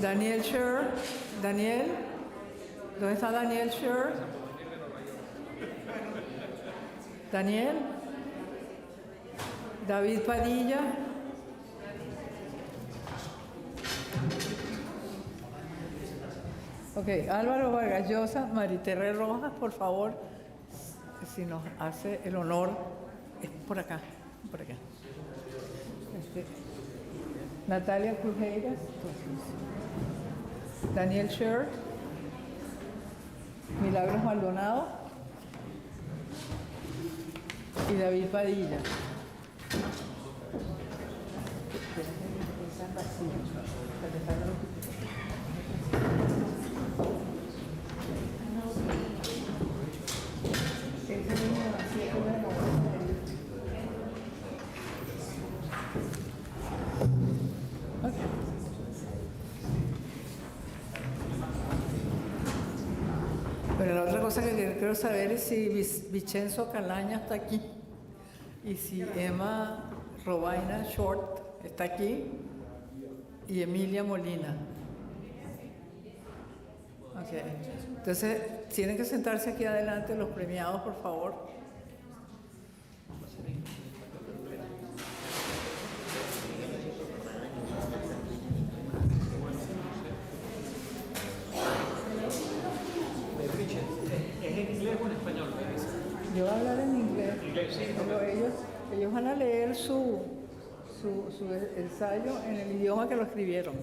Daniel Chair. Daniel. ¿Dónde está Daniel Chair? Daniel. David Padilla. Ok, Álvaro Vargas Llosa, Maritere Rojas, por favor, si nos hace el honor, es por acá, por acá. Natalia Crujeiras, Daniel Scher, Milagros Maldonado y David Padilla. Pero la otra cosa que quiero saber es si Vicenzo Calaña está aquí y si Emma Robaina Short está aquí y Emilia Molina. Okay. Entonces, tienen que sentarse aquí adelante los premiados, por favor. ¿Es en inglés o en español? Yo voy a hablar en inglés, Sí, pero ellos van a leer su ensayo en el idioma que lo escribieron.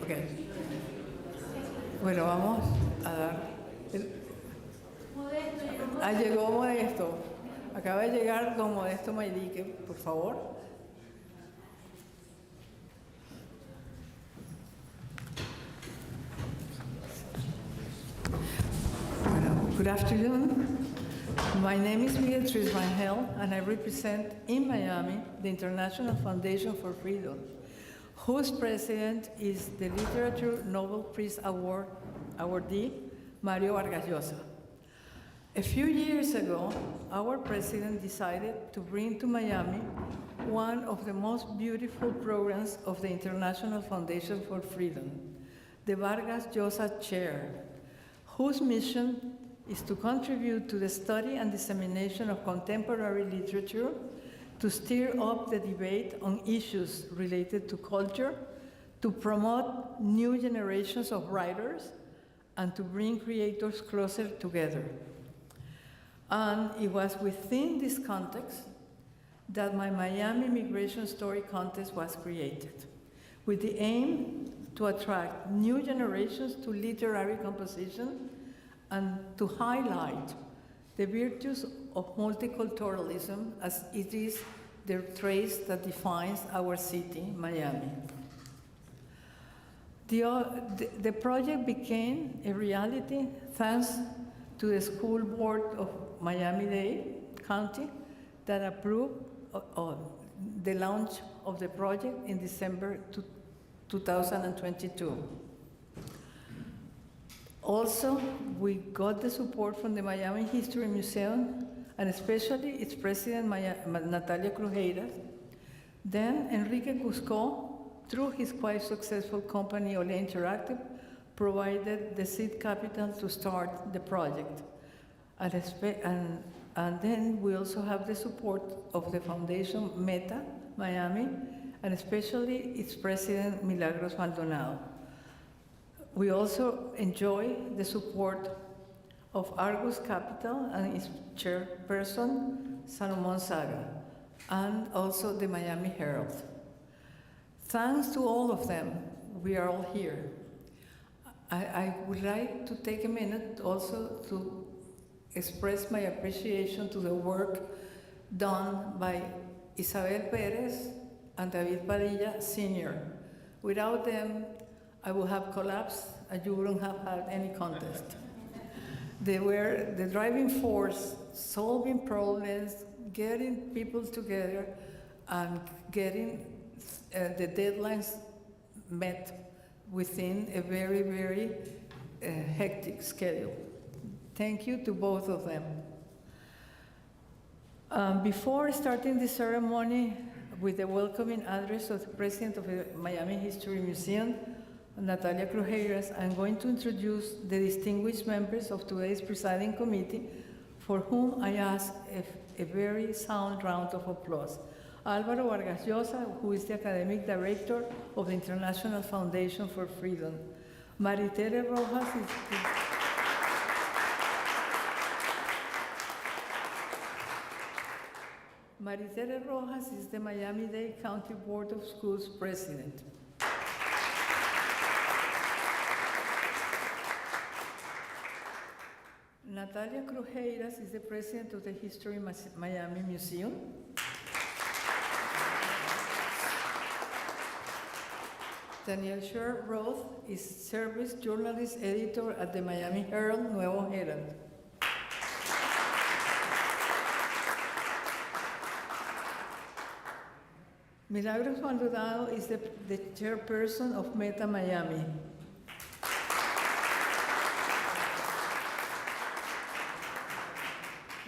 Okay. Bueno, vamos a dar... llegó Modesto. Acaba de llegar don Modesto Mayrique, por favor. Good afternoon. My name is Beatriz Rangel, and I represent in Miami the International Foundation for Freedom, whose president is the Literature Nobel Prize awardee, Mario Vargas Llosa. A few years ago, our president decided to bring to Miami one of the most beautiful programs of the International Foundation for Freedom, the Vargas Llosa Chair, whose mission is to contribute to the study and dissemination of contemporary literature, to stir up the debate on issues related to culture, to promote new generations of writers, and to bring creators closer together. And it was within this context that my Miami Migration Story Contest was created, with the aim to attract new generations to literary composition and to highlight the virtues of multiculturalism as it is the trace that defines our city, Miami. The project became a reality thanks to the school board of Miami-Dade County that approved the launch of the project in December 2022. Also, we got the support from the Miami History Museum, and especially its president, Natalia Crujeiras. Then Enrique Cusco, through his quite successful company, Ole Interactive, provided the seed capital to start the project. And then we also have the support of the foundation Meta Miami, and especially its president, Milagros Maldonado. We also enjoy the support of Argus Capital and its chairperson, Salomon Saga, and also the Miami Herald. Thanks to all of them, we are all here. I would like to take a minute also to express my appreciation to the work done by Isabel Perez and David Padilla Sr. Without them, I would have collapsed and you wouldn't have had any contest. They were the driving force, solving problems, getting people together, and getting the deadlines met within a very, very hectic schedule. Thank you to both of them. Before starting the ceremony, with the welcoming address of the President of the Miami History Museum, Natalia Crujeras, I'm going to introduce the distinguished members of today's presiding committee, for whom I ask a very sound round of applause. Álvaro Vargas Llosa, who is the Academic Director of the International Foundation for Freedom. Maritere Rojas is the Miami-Dade County Board of Schools President. Natalia Crujeras is the President of the HistoryMiami Museum. Daniel Sher Roth is Service Journalist Editor at the Miami Herald, Nuevo Herald. Milagros Maldonado is the Chairperson of Meta Miami.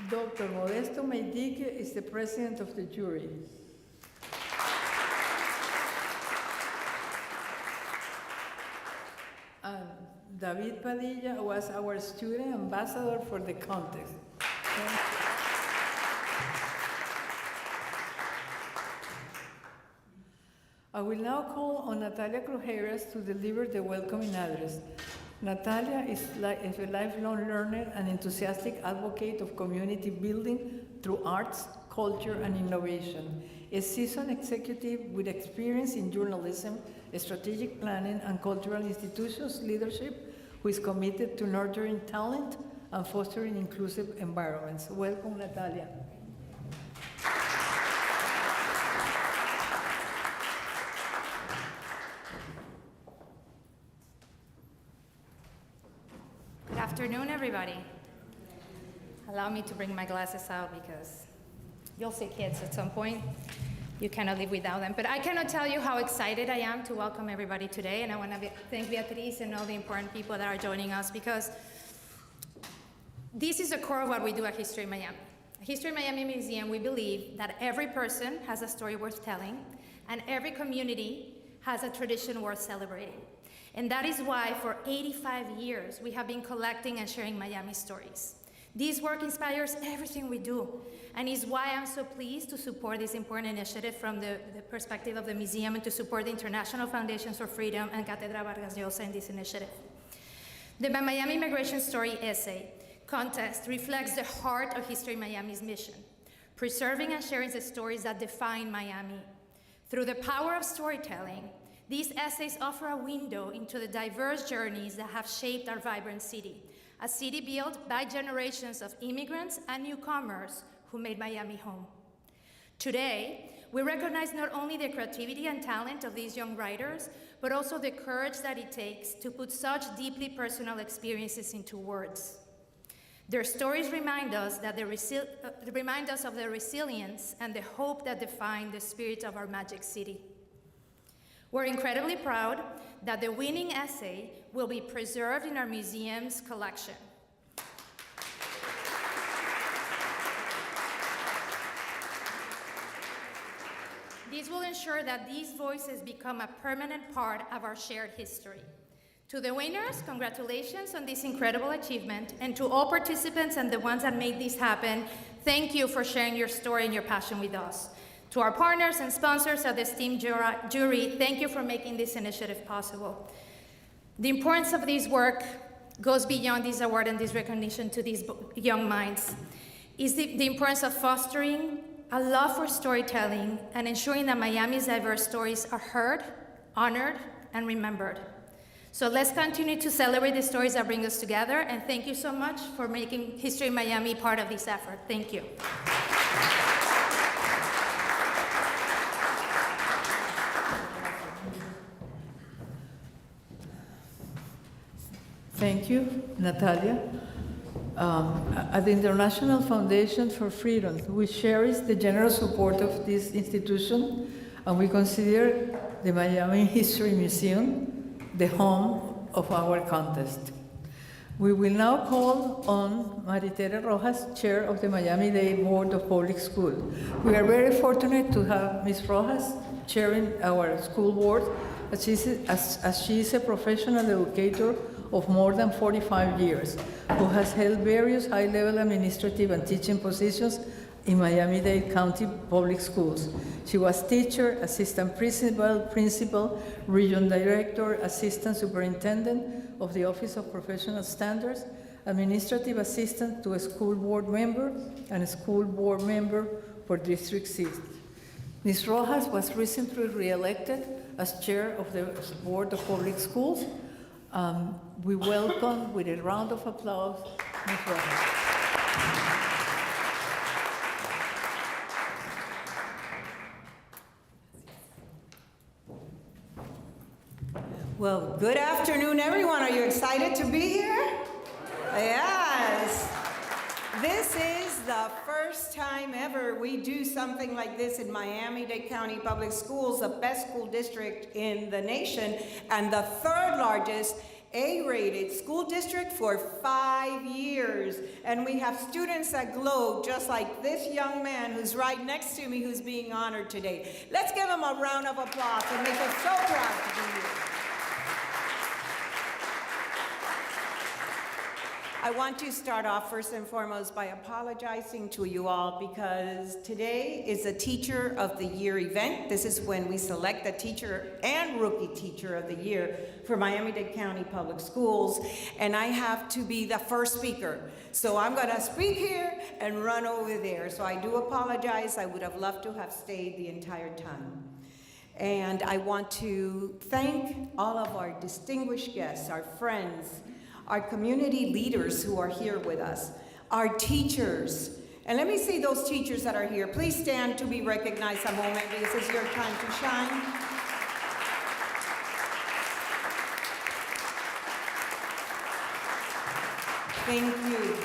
Dr. Modesto Meidique is the President of the jury. And David Padilla was our student ambassador for the contest. Thank you. I will now call on Natalia Crujeras to deliver the welcoming address. Natalia is a lifelong learner and enthusiastic advocate of community building through arts, culture, and innovation. A seasoned executive with experience in journalism, strategic planning, and cultural institutions leadership, who is committed to nurturing talent and fostering inclusive environments. Welcome, Natalia. Good afternoon, everybody. Allow me to bring my glasses out because you'll see kids at some point. You cannot live without them. But I cannot tell you how excited I am to welcome everybody today. And I want to thank Beatriz and all the important people that are joining us, because this is the core of what we do at History Miami. At History Miami Museum, we believe that every person has a story worth telling, and every community has a tradition worth celebrating. And that is why for 85 years, we have been collecting and sharing Miami stories. This work inspires everything we do, and is why I'm so pleased to support this important initiative from the perspective of the museum, and to support the International Foundations for Freedom and Cátedra Vargas Llosa in this initiative. The Miami Immigration Story Essay Contest reflects the heart of History Miami's mission, preserving and sharing the stories that define Miami. Through the power of storytelling, these essays offer a window into the diverse journeys that have shaped our vibrant city, a city built by generations of immigrants and newcomers who made Miami home. Today, we recognize not only the creativity and talent of these young writers, but also the courage that it takes to put such deeply personal experiences into words. Their stories remind us of the resilience and the hope that define the spirit of our magic city. We're incredibly proud that the winning essay will be preserved in our museum's collection. This will ensure that these voices become a permanent part of our shared history. To the winners, congratulations on this incredible achievement, and to all participants and the ones that made this happen, thank you for sharing your story and your passion with us. To our partners and sponsors of the esteemed jury, thank you for making this initiative possible. The importance of this work goes beyond this award and this recognition to these young minds. Is the importance of fostering a love for storytelling and ensuring that Miami's diverse stories are heard, honored, and remembered. So let's continue to celebrate the stories that bring us together, and thank you so much for making History Miami part of this effort. Thank you. Thank you, Natalia. At the International Foundation for Freedom, we cherish the generous support of this institution, and we consider the Miami History Museum the home of our contest. We will now call on Maritere Rojas, Chair of the Miami-Dade Board of Public Schools. We are very fortunate to have Ms. Rojas chairing our school board, as she is a professional educator of more than 45 years, who has held various high-level administrative and teaching positions in Miami-Dade County Public Schools. She was teacher, assistant principal, region director, assistant superintendent of the Office of Professional Standards, administrative assistant to a school board member, and a school board member for District 6. Ms. Rojas was recently re-elected as chair of the Board of Public Schools. We welcome with a round of applause Ms. Rojas. Well, good afternoon, everyone. Are you excited to be here? Yes. This is the first time ever we do something like this in Miami-Dade County Public Schools, the best school district in the nation, and the third largest A-rated school district for 5 years. And we have students that glow just like this young man who's right next to me who's being honored today. Let's give him a round of applause and make us so proud to be here. I want to start off first and foremost by apologizing to you all because today is a Teacher of the Year event. This is when we select the teacher and rookie teacher of the year for Miami-Dade County Public Schools, and I have to be the first speaker. So I'm gonna speak here and run over there. So I do apologize. I would have loved to have stayed the entire time. And I want to thank all of our distinguished guests, our friends, our community leaders who are here with us, our teachers. And let me see those teachers that are here. Please stand to be recognized a moment. This is your time to shine. Thank you.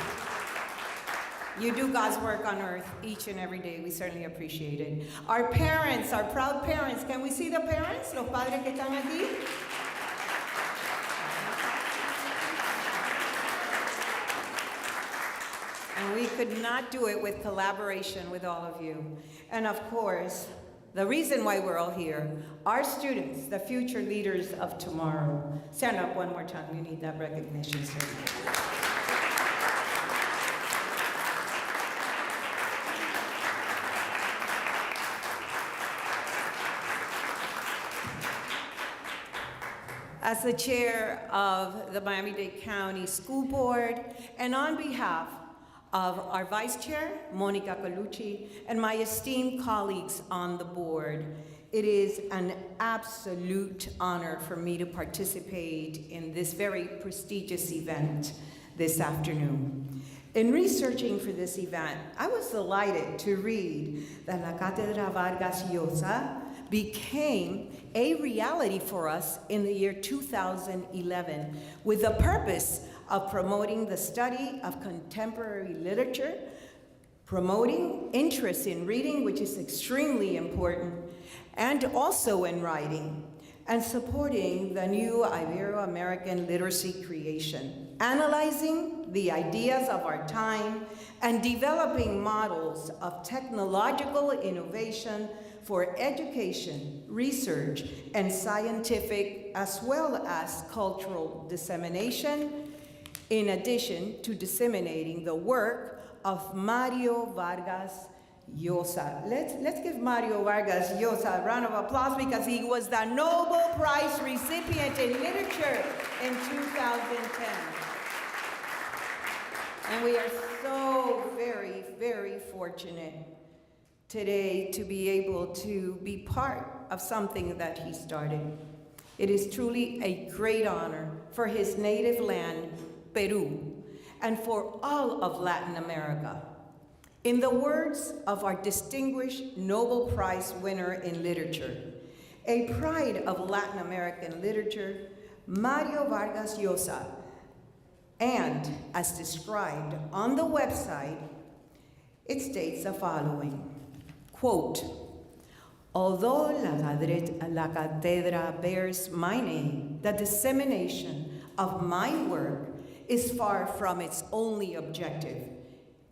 You do God's work on earth each and every day. We certainly appreciate it. Our parents, our proud parents. Can we see the parents? Los padres que están aquí. And we could not do it with collaboration with all of you. And of course, the reason why we're all here, our students, the future leaders of tomorrow. Stand up one more time, you need that recognition, sir. As the chair of the Miami-Dade County School Board, and on behalf of our vice chair, Monica Colucci, and my esteemed colleagues on the board, it is an absolute honor for me to participate in this very prestigious event this afternoon. In researching for this event, I was delighted to read that la Cátedra Vargas Llosa became a reality for us in the year 2011 with the purpose of promoting the study of contemporary literature, promoting interest in reading, which is extremely important, and also in writing, and supporting the new Ibero-American literacy creation, analyzing the ideas of our time, and developing models of technological innovation for education, research, and scientific, as well as cultural dissemination, in addition to disseminating the work of Mario Vargas Llosa. Let's give Mario Vargas Llosa a round of applause because he was the Nobel Prize recipient in literature in 2010. And we are so very, very fortunate today to be able to be part of something that he started. It is truly a great honor for his native land, Peru, and for all of Latin America. In the words of our distinguished Nobel Prize winner in literature, a pride of Latin American literature, Mario Vargas Llosa, and as described on the website, it states the following, quote, although la cátedra bears my name, the dissemination of my work is far from its only objective.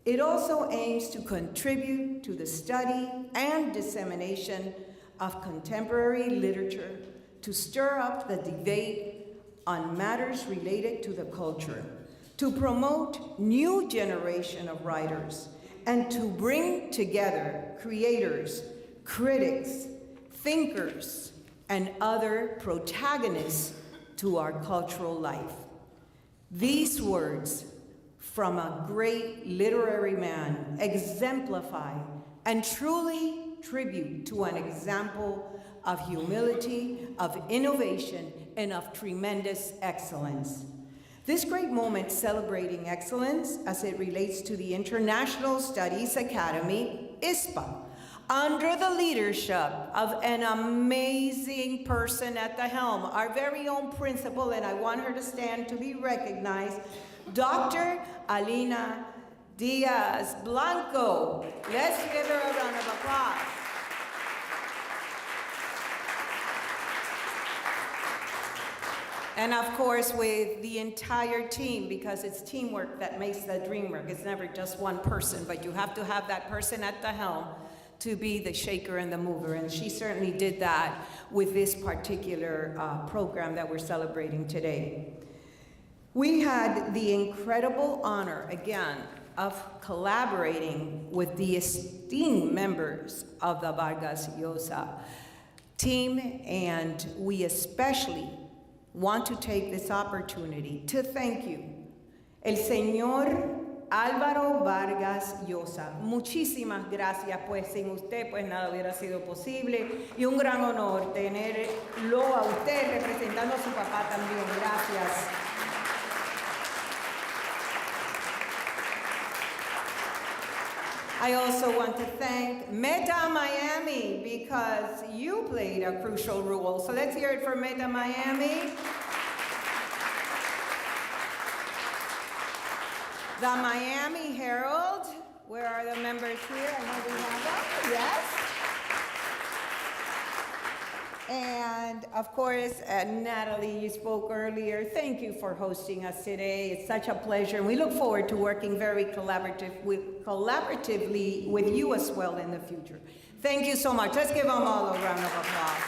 It also aims to contribute to the study and dissemination of contemporary literature, to stir up the debate on matters related to the culture, to promote new generation of writers, and to bring together creators, critics, thinkers, and other protagonists to our cultural life. These words from a great literary man exemplify and truly tribute to an example of humility, of innovation, and of tremendous excellence. This great moment celebrating excellence as it relates to the International Studies Academy, ISPA, under the leadership of an amazing person at the helm, our very own principal, and I want her to stand to be recognized, Dr. Alina Diaz Blanco. Let's give her a round of applause. And of course, with the entire team, because it's teamwork that makes the dream work. It's never just one person, but you have to have that person at the helm to be the shaker and the mover, and she certainly did that with this particular program that we're celebrating today. We had the incredible honor, again, of collaborating with the esteemed members of the Vargas Llosa team, and we especially want to take this opportunity to thank you, el señor Álvaro Vargas Llosa. Muchísimas gracias, pues sin usted pues nada hubiera sido posible, y un gran honor tenerlo a usted representando a su papá también. Gracias. I also want to thank Meta Miami, because you played a crucial role. So let's hear it for Meta Miami. The Miami Herald, where are the members here? I know we have them, yes. And of course, Natalie, you spoke earlier. Thank you for hosting us today. It's such a pleasure. And we look forward to working very collaboratively with you as well in the future. Thank you so much. Let's give them all a round of applause.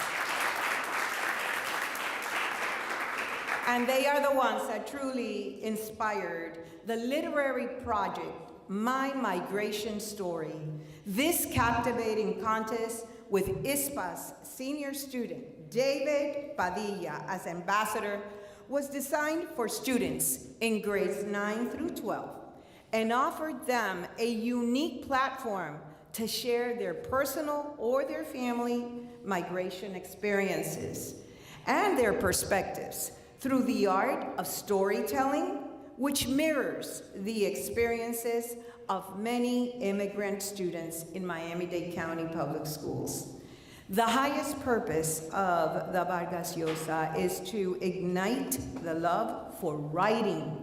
And they are the ones that truly inspired the literary project, My Migration Story. This captivating contest with ISPA's senior student, David Padilla, as ambassador, was designed for students in grades 9 through 12 and offered them a unique platform to share their personal or their family migration experiences and their perspectives through the art of storytelling, which mirrors the experiences of many immigrant students in Miami-Dade County Public Schools. The highest purpose of the Vargas Llosa is to ignite the love for writing.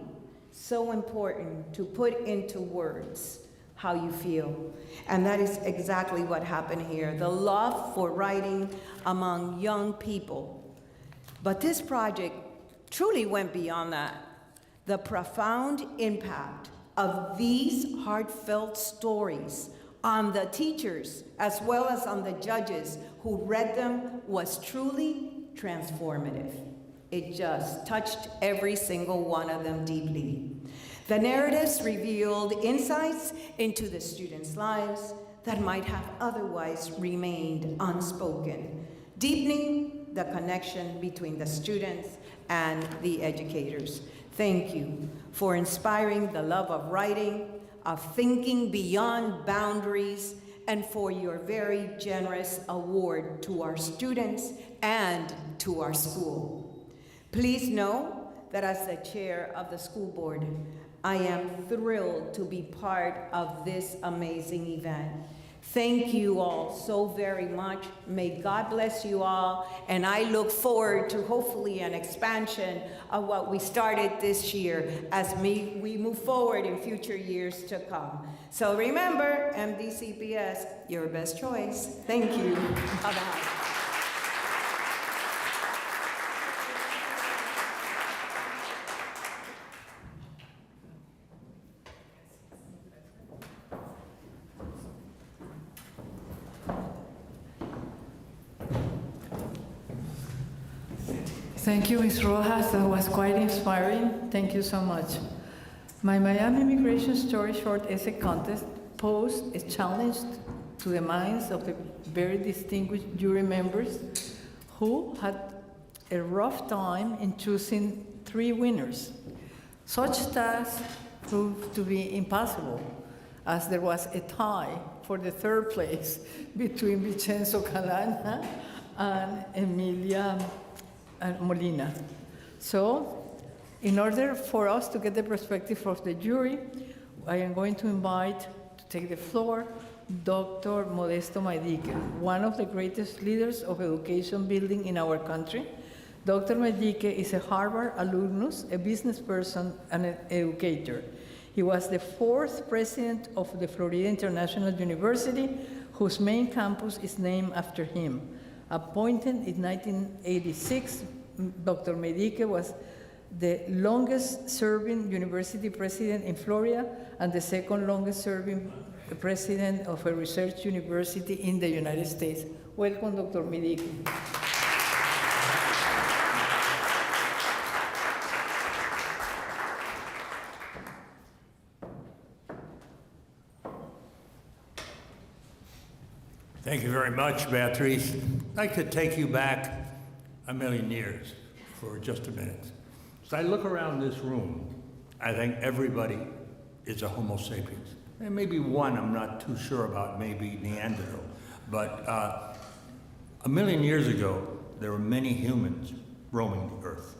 So important to put into words how you feel. And that is exactly what happened here, the love for writing among young people. But this project truly went beyond that. The profound impact of these heartfelt stories on the teachers as well as on the judges who read them was truly transformative. It just touched every single one of them deeply. The narratives revealed insights into the students' lives that might have otherwise remained unspoken, deepening the connection between the students and the educators. Thank you for inspiring the love of writing, of thinking beyond boundaries, and for your very generous award to our students and to our school. Please know that as the chair of the school board, I am thrilled to be part of this amazing event. Thank you all so very much. May God bless you all, and I look forward to hopefully an expansion of what we started this year as we move forward in future years to come. So remember, MDCPS, your best choice. Thank you. Bye-bye. Thank you, Ms. Rojas. That was quite inspiring. Thank you so much. My Miami Immigration Story Short Essay Contest posed a challenge to the minds of the very distinguished jury members who had a rough time in choosing 3 winners. Such task proved to be impossible, as there was a tie for the 3rd place between Vincenzo Calana and Emilia Molina. So, in order for us to get the perspective of the jury, I am going to invite to take the floor Dr. Modesto Maedique, one of the greatest leaders of education building in our country. Dr. Maedique is a Harvard alumnus, a business person, and an educator. He was the 4th president of the Florida International University, whose main campus is named after him. Appointed in 1986, Dr. Maedique was the longest-serving university president in Florida and the 2nd longest-serving president of a research university in the United States. Welcome, Dr. Maedique. Thank you very much, Beatrice. I'd like to take you back a million years for just a minute. As I look around this room, I think everybody is a Homo sapiens. There may be one I'm not too sure about, maybe Neanderthal. But a million years ago, there were many humans roaming the earth.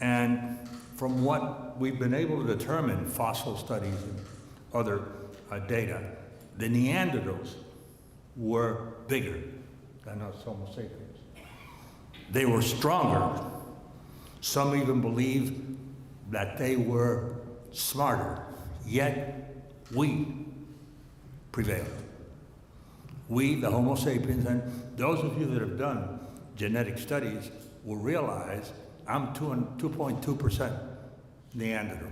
And from what we've been able to determine, fossil studies and other data, the Neanderthals were bigger than us Homo sapiens. They were stronger. Some even believe that they were smarter, yet we prevailed. We, the Homo sapiens, and those of you that have done genetic studies will realize I'm 2.2% Neanderthal.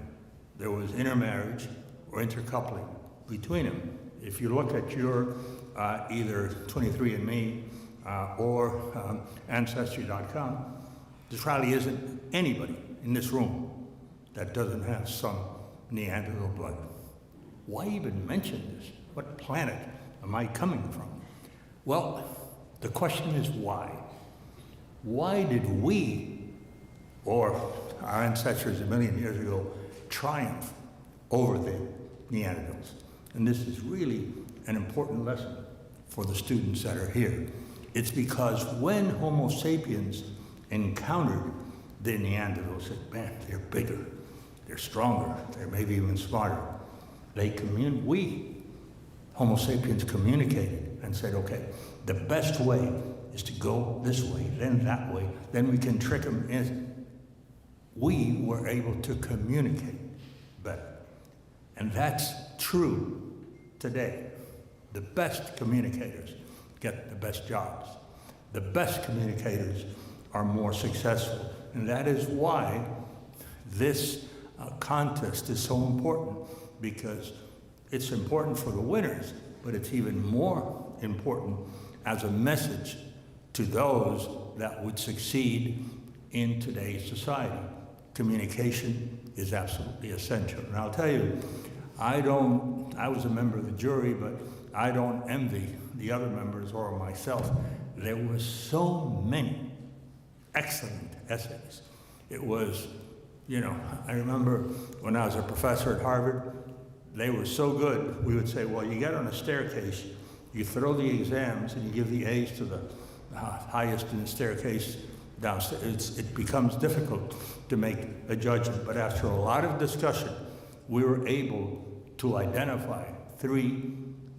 There was intermarriage or intercoupling between them. If you look at your either 23andMe or Ancestry.com, there probably isn't anybody in this room that doesn't have some Neanderthal blood. Why even mention this? What planet am I coming from? Well, the question is why? Why did we, or our ancestors a million years ago, triumph over the Neanderthals? And this is really an important lesson for the students that are here. It's because when Homo sapiens encountered the Neanderthals, said, man, they're bigger, they're stronger, they're maybe even smarter. We, Homo sapiens, communicated and said, okay, the best way is to go this way, then that way, then we can trick them in. We were able to communicate better. And that's true today. The best communicators get the best jobs. The best communicators are more successful. And that is why this contest is so important, because it's important for the winners, but it's even more important as a message to those that would succeed in today's society. Communication is absolutely essential. And I'll tell you, I was a member of the jury, but I don't envy the other members or myself. There were so many excellent essays. It was, I remember when I was a professor at Harvard, they were so good, we would say, well, you get on a staircase, you throw the exams, and you give the A's to the highest in the staircase downstairs. It becomes difficult to make a judgment, but after a lot of discussion, we were able to identify 3,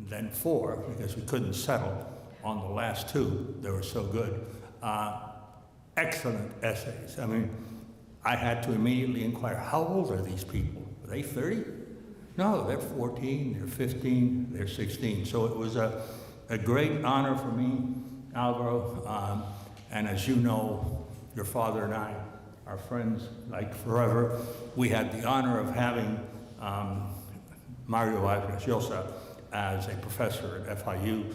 then 4, because we couldn't settle on the last 2. They were so good. Excellent essays. I mean, I had to immediately inquire, how old are these people? Are they 30? No, they're 14, they're 15, they're 16. So it was a great honor for me, Álvaro, and as you know, your father and I are friends like forever. We had the honor of having Mario Vargas Llosa as a professor at FIU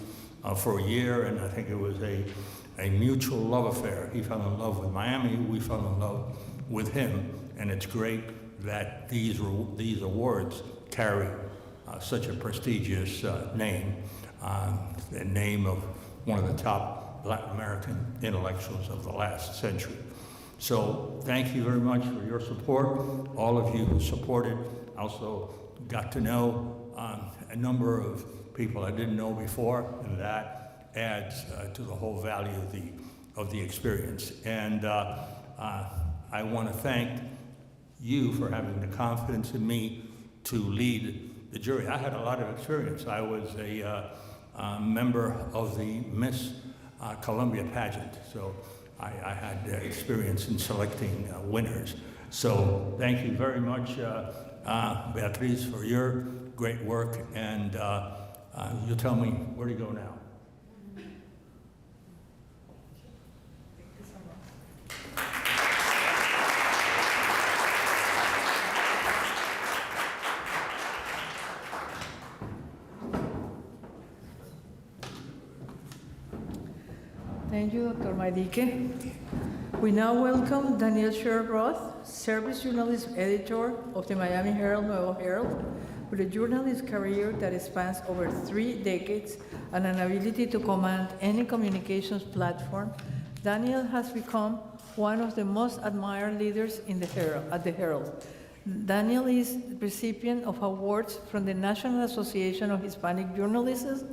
for a year, and I think it was a a mutual love affair. He fell in love with Miami, we fell in love with him, and it's great that these awards carry such a prestigious name, the name of one of the top Latin American intellectuals of the last century. So thank you very much for your support, all of you who supported. Also got to know a number of people I didn't know before, and that adds to the whole value of the experience. And I want to thank you for having the confidence in me to lead the jury. I had a lot of experience. I was a member of the Miss Columbia pageant, so I had experience in selecting winners. So thank you very much, Beatriz, for your great work, and you'll tell me where to go now. Thank you, Dr. Maidike. We now welcome Daniel Sher-Roth, service journalist editor of the Miami Herald Nuevo Herald, with a journalist career that spans over 3 decades and an ability to command any communications platform. Daniel has become one of the most admired leaders in the at the Herald. Daniel is the recipient of awards from the National Association of Hispanic Journalists,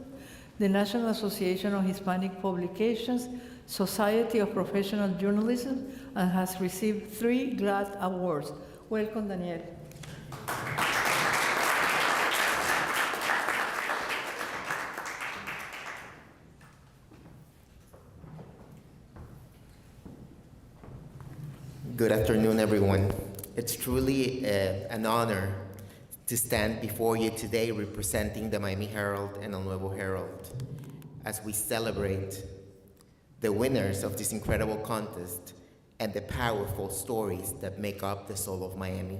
the National Association of Hispanic Publications, Society of Professional Journalism, and has received 3 GLAAD awards. Welcome, Daniel. Good afternoon, everyone. It's truly an honor to stand before you today representing the Miami Herald and El Nuevo Herald as we celebrate the winners of this incredible contest and the powerful stories that make up the soul of Miami.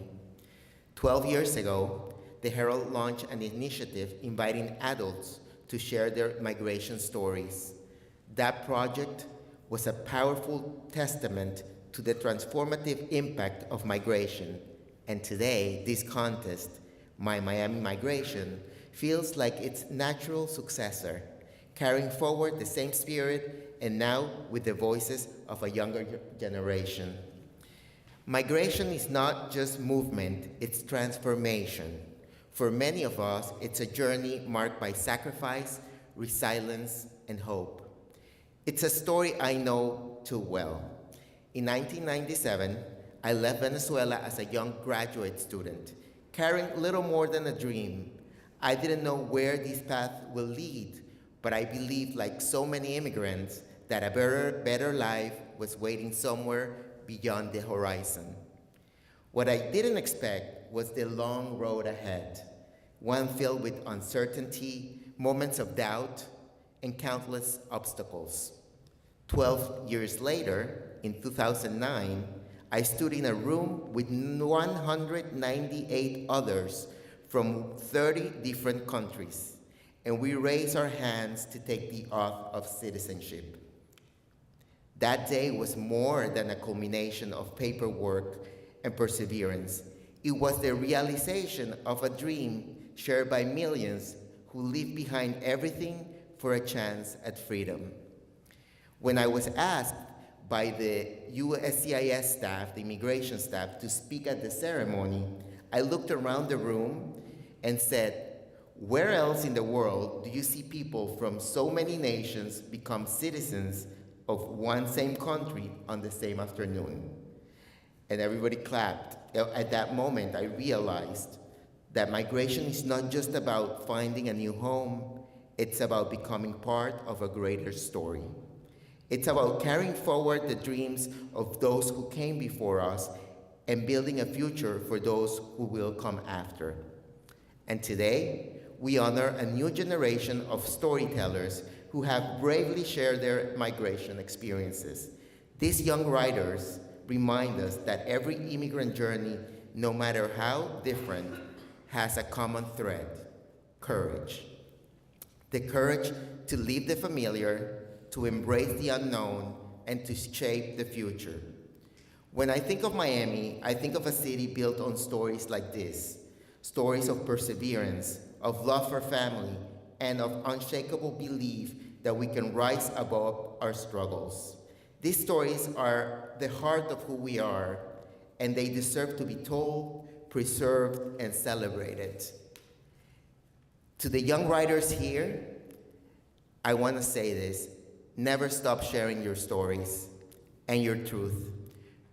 12 years ago, the Herald launched an initiative inviting adults to share their migration stories. That project was a powerful testament to the transformative impact of migration, and today, this contest, My Miami Migration, feels like its natural successor, carrying forward the same spirit and now with the voices of a younger generation. Migration is not just movement, it's transformation. For many of us, it's a journey marked by sacrifice, resilience, and hope. It's a story I know too well. In 1997, I left Venezuela as a young graduate student, carrying little more than a dream. I didn't know where this path will lead, but I believed, like so many immigrants, that a better life was waiting somewhere beyond the horizon. What I didn't expect was the long road ahead, one filled with uncertainty, moments of doubt, and countless obstacles. 12 years later, in 2009, I stood in a room with 198 others from 30 different countries, and we raised our hands to take the oath of citizenship. That day was more than a culmination of paperwork and perseverance. It was the realization of a dream shared by millions who leave behind everything for a chance at freedom. When I was asked by the USCIS staff, the immigration staff, to speak at the ceremony, I looked around the room and said, where else in the world do you see people from so many nations become citizens of one same country on the same afternoon? And everybody clapped. At that moment, I realized that migration is not just about finding a new home, it's about becoming part of a greater story. It's about carrying forward the dreams of those who came before us and building a future for those who will come after. And today, we honor a new generation of storytellers who have bravely shared their migration experiences. These young writers remind us that every immigrant journey, no matter how different, has a common thread: courage. The courage to leave the familiar, to embrace the unknown, and to shape the future. When I think of Miami, I think of a city built on stories like this, stories of perseverance, of love for family, and of unshakable belief that we can rise above our struggles. These stories are the heart of who we are, and they deserve to be told, preserved, and celebrated. To the young writers here, I want to say this: never stop sharing your stories and your truth.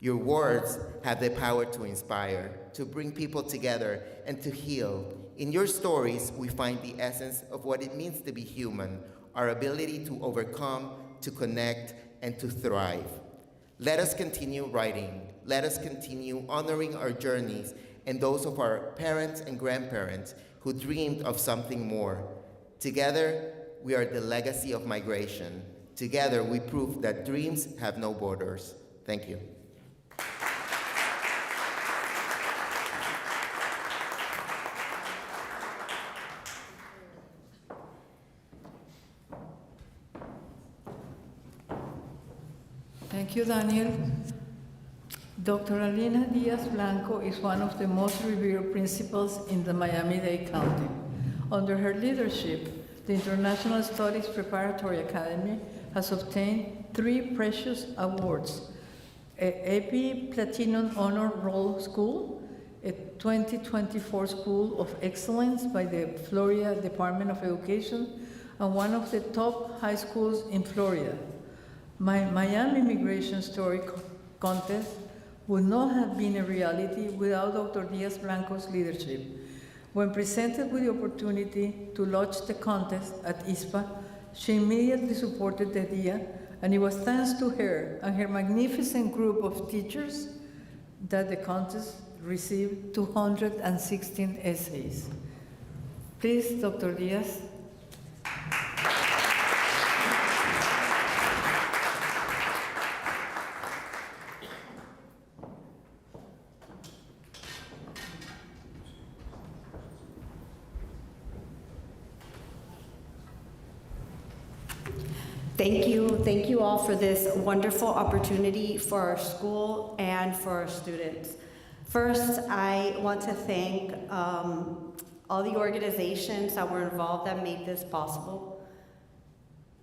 Your words have the power to inspire, to bring people together, and to heal. In your stories, we find the essence of what it means to be human, our ability to overcome, to connect, and to thrive. Let us continue writing. Let us continue honoring our journeys and those of our parents and grandparents who dreamed of something more. Together, we are the legacy of migration. Together, we prove that dreams have no borders. Thank you. Thank you, Daniel. Dr. Alina Diaz-Blanco is one of the most revered principals in the Miami-Dade County. Under her leadership, the International Studies Preparatory Academy has obtained 3 precious awards: AP Platinum Honor Roll School, a 2024 School of Excellence by the Florida Department of Education, and one of the top high schools in Florida. My Miami Immigration Story Contest would not have been a reality without Dr. Diaz-Blanco's leadership. When presented with the opportunity to launch the contest at ISPA, she immediately supported the idea, and it was thanks to her and her magnificent group of teachers that the contest received 216 essays. Please, Dr. Diaz. Thank you all for this wonderful opportunity for our school and for our students. First, I want to thank all the organizations that were involved that made this possible.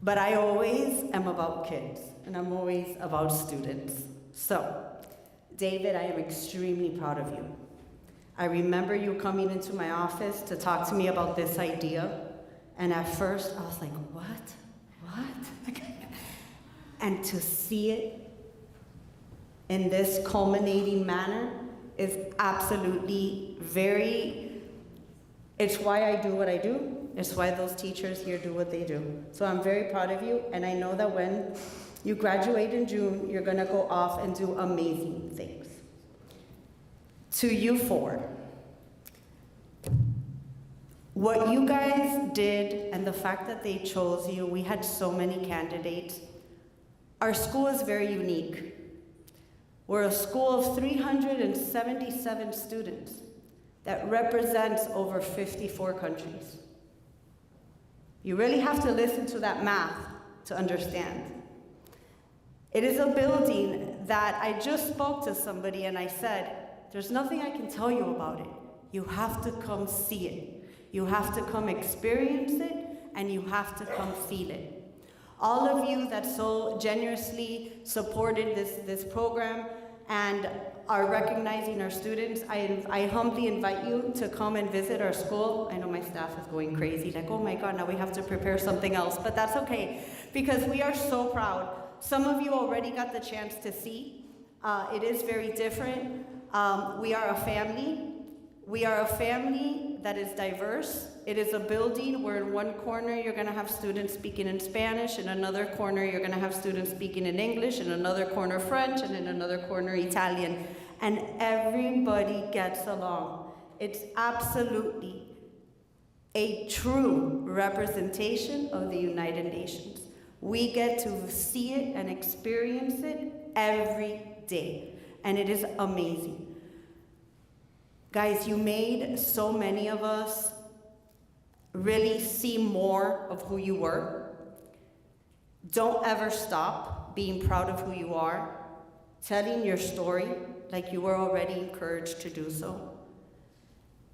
But I always am about kids, and I'm always about students. So, David, I am extremely proud of you. I remember you coming into my office to talk to me about this idea, and at first I was like, what? And to see it in this culminating manner is absolutely it's why I do what I do. It's why those teachers here do what they do. So I'm very proud of you, and I know that when you graduate in June, you're gonna go off and do amazing things. To you 4, what you guys did and the fact that they chose you, we had so many candidates. Our school is very unique. We're a school of 377 students that represents over 54 countries. You really have to listen to that math to understand. It is a building that I just spoke to somebody and I said, there's nothing I can tell you about it. You have to come see it. You have to come experience it, and you have to come feel it. All of you that so generously supported this program and are recognizing our students, I humbly invite you to come and visit our school. I know my staff is going crazy, like, oh my God, now we have to prepare something else, but that's okay, because we are so proud. Some of you already got the chance to see. It is very different. We are a family. We are a family that is diverse. It is a building where in one corner you're gonna have students speaking in Spanish, in another corner you're gonna have students speaking in English, in another corner French, and in another corner Italian. And everybody gets along. It's absolutely a true representation of the United Nations. We get to see it and experience it every day, and it is amazing. Guys, you made so many of us really see more of who you were. Don't ever stop being proud of who you are, telling your story like you were already encouraged to do so,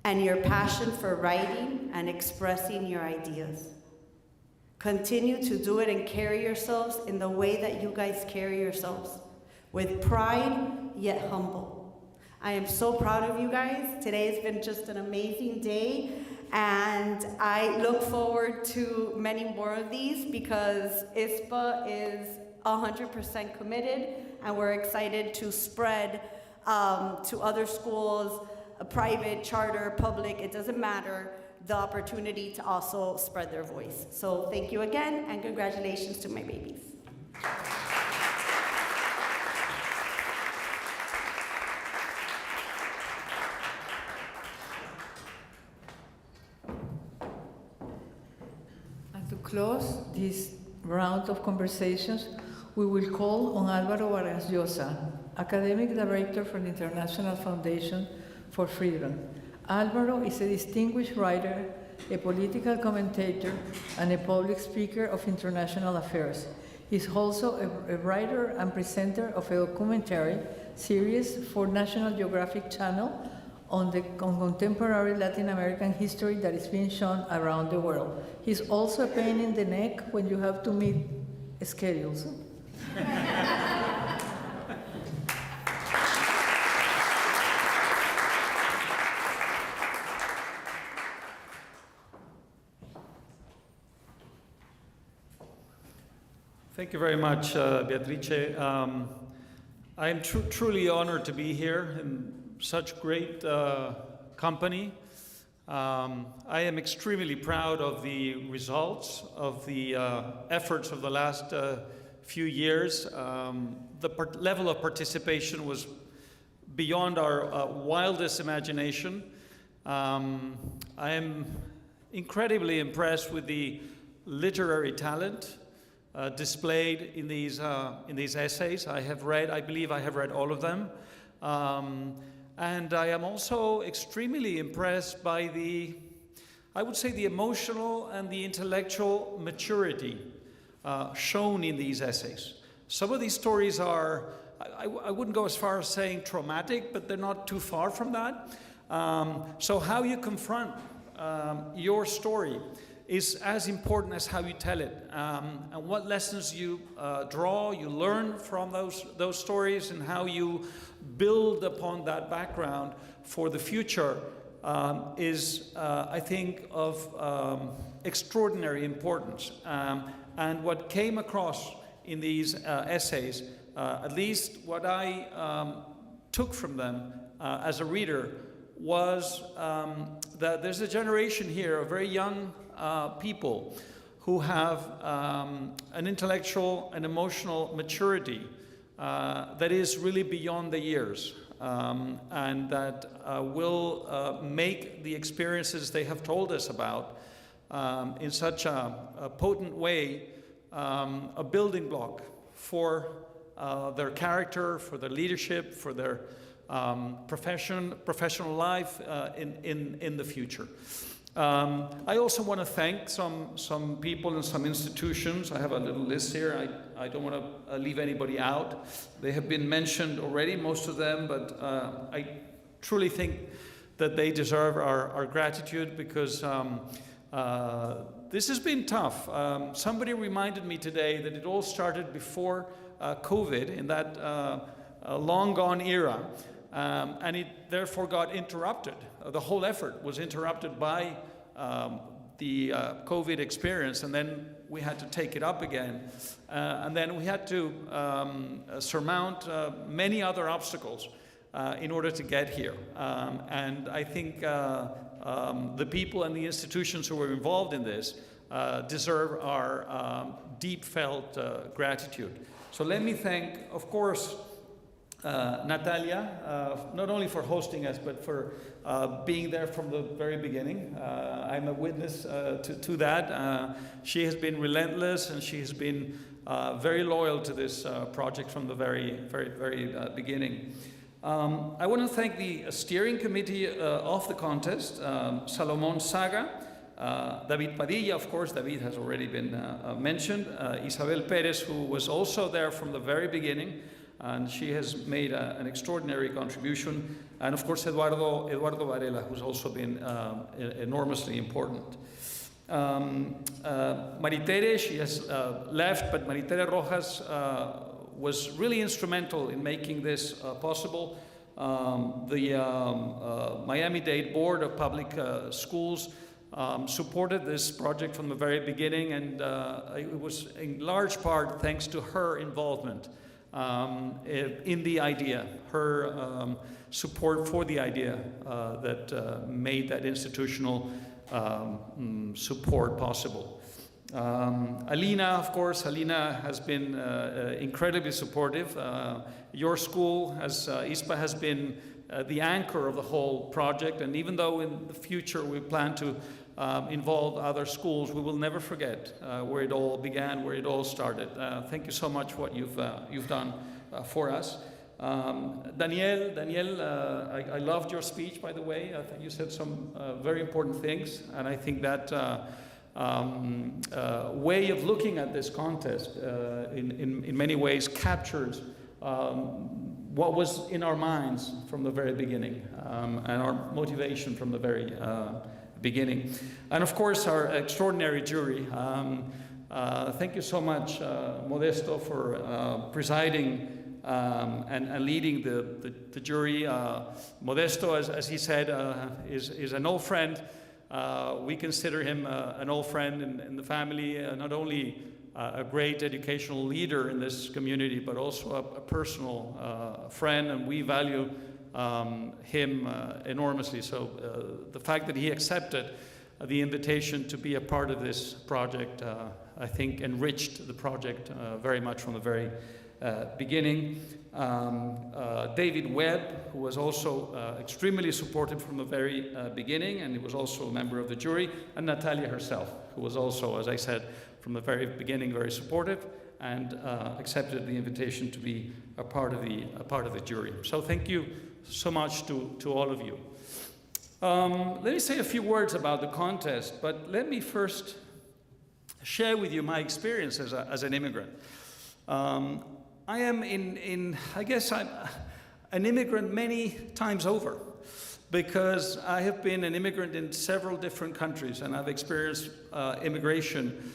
and your passion for writing and expressing your ideas. Continue to do it and carry yourselves in the way that you guys carry yourselves, with pride yet humble. I am so proud of you guys. Today has been just an amazing day, and I look forward to many more of these because ISPA is 100% committed, and we're excited to spread to other schools, private, charter, public, it doesn't matter, the opportunity to also spread their voice. So thank you again, and congratulations to my babies. And to close this round of conversations, we will call on Álvaro Vargas Llosa, Academic Director for the International Foundation for Freedom. Álvaro is a distinguished writer, a political commentator, and a public speaker of international affairs. He's also a writer and presenter of a documentary series for National Geographic Channel on contemporary Latin American history that is being shown around the world. He's also a pain in the neck when you have to meet schedules. Thank you very much, Beatrice. I am truly honored to be here in such great company. I am extremely proud of the results of the efforts of the last few years. The level of participation was beyond our wildest imagination. I am incredibly impressed with the literary talent displayed in these essays. I believe I have read all of them. And I am also extremely impressed by I would say the emotional and the intellectual maturity shown in these essays. Some of these stories are, I wouldn't go as far as saying traumatic, but they're not too far from that. So how you confront your story is as important as how you tell it, and what lessons you you learn from those stories, and how you build upon that background for the future is, I think, of extraordinary importance. And what came across in these essays, at least what I took from them as a reader, was that there's a generation here of very young people who have an intellectual and emotional maturity that is really beyond the years, and that will make the experiences they have told us about in such a potent way a building block for their character, for their leadership, for their professional life in the future. I also want to thank some people and some institutions. I have a little list here. I don't want to leave anybody out. They have been mentioned already, most of them, but I truly think that they deserve our gratitude, because this has been tough. Somebody reminded me today that it all started before COVID, in that long gone era. And it therefore got interrupted. The whole effort was interrupted by the COVID experience, and then we had to take it up again. And then we had to surmount many other obstacles in order to get here. And I think the people and the institutions who were involved in this deserve our deep felt gratitude. So let me thank, of course, Natalia, not only for hosting us, but for being there from the very beginning. I'm a witness to that. She has been relentless, and she has been very loyal to this project from the very beginning. I want to thank the steering committee of the contest, Salomon Saga, David Padilla, of course, David has already been mentioned. Isabel Perez, who was also there from the very beginning, and she has made an extraordinary contribution. And of course, Eduardo Varela, who's also been enormously important. Maritere, she has left, but Maritere Rojas was really instrumental in making this possible. The Miami-Dade Board of Public Schools supported this project from the very beginning, and it was in large part thanks to her involvement in the idea, her support for the idea that made that institutional support possible. Alina, of course, Alina has been incredibly supportive. Your school, as ISPA, has been the anchor of the whole project, and even though in the future we plan to involve other schools, we will never forget where it all began, where it all started. Thank you so much for what you've done for us. Daniel, I loved your speech, by the way. I think you said some very important things, and I think that way of looking at this contest in many ways captures what was in our minds from the very beginning, and our motivation from the very beginning. And of course, our extraordinary jury. Thank you so much, Modesto, for presiding and leading the jury. Modesto, as he said, is an old friend. We consider him an old friend in the family, not only a great educational leader in this community, but also a personal friend, and we value him enormously. So the fact that he accepted the invitation to be a part of this project, I think, enriched the project very much from the very beginning. David Webb, who was also extremely supportive from the very beginning, and he was also a member of the jury, and Natalia herself, who was also, as I said, from the very beginning, very supportive, and accepted the invitation to be a part of the jury. So thank you so much to all of you. Let me say a few words about the contest, but let me first share with you my experience as an immigrant. I am I guess I'm an immigrant many times over, because I have been an immigrant in several different countries, and I've experienced immigration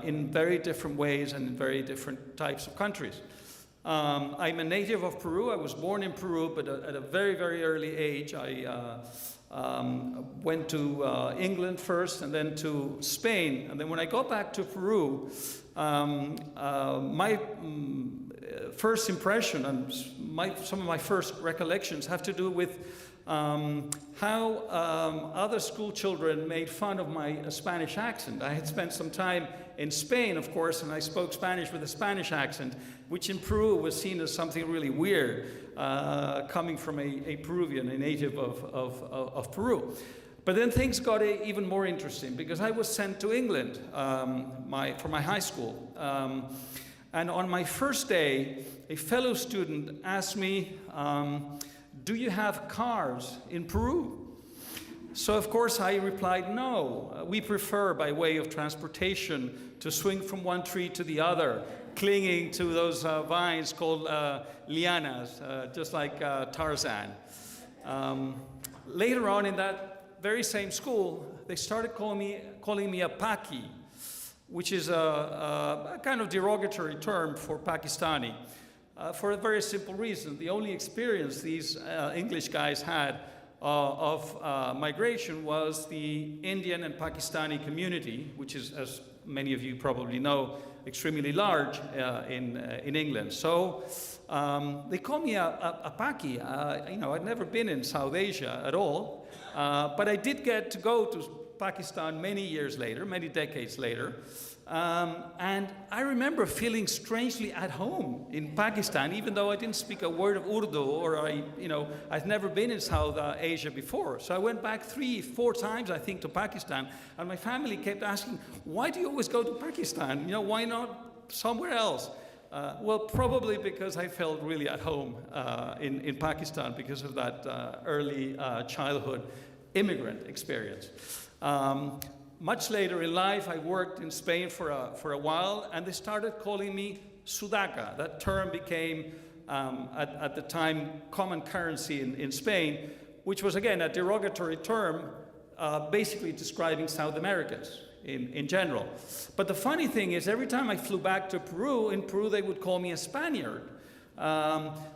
in very different ways and in very different types of countries. I'm a native of Peru. I was born in Peru, but at a very, very early age, I went to England first, and then to Spain. And then when I got back to Peru, my first impression and some of my first recollections have to do with how other school children made fun of my Spanish accent. I had spent some time in Spain, of course, and I spoke Spanish with a Spanish accent, which in Peru was seen as something really weird, coming from a Peruvian, a native of Peru. But then things got even more interesting, because I was sent to England for my high school. And on my first day, a fellow student asked me, do you have cars in Peru? So of course I replied, no, we prefer by way of transportation to swing from one tree to the other, clinging to those vines called lianas, just like Tarzan. Later on in that very same school, they started calling me a Paki, which is a kind of derogatory term for Pakistani, for a very simple reason. The only experience these English guys had of migration was the Indian and Pakistani community, which is, as many of you probably know, extremely large in England. So they call me a Paki. I'd never been in South Asia at all, but I did get to go to Pakistan many years later, many decades later. And I remember feeling strangely at home in Pakistan, even though I didn't speak a word of Urdu, or I'd never been in South Asia before. So I went back 3-4 times, I think, to Pakistan, and my family kept asking, why do you always go to Pakistan? Why not somewhere else? Well, probably because I felt really at home in Pakistan because of that early childhood immigrant experience. Much later in life, I worked in Spain for a while, and they started calling me Sudaca. That term became, at the time, common currency in Spain, which was, again, a derogatory term, basically describing South Americans in general. But the funny thing is, every time I flew back to Peru, in Peru they would call me a Spaniard.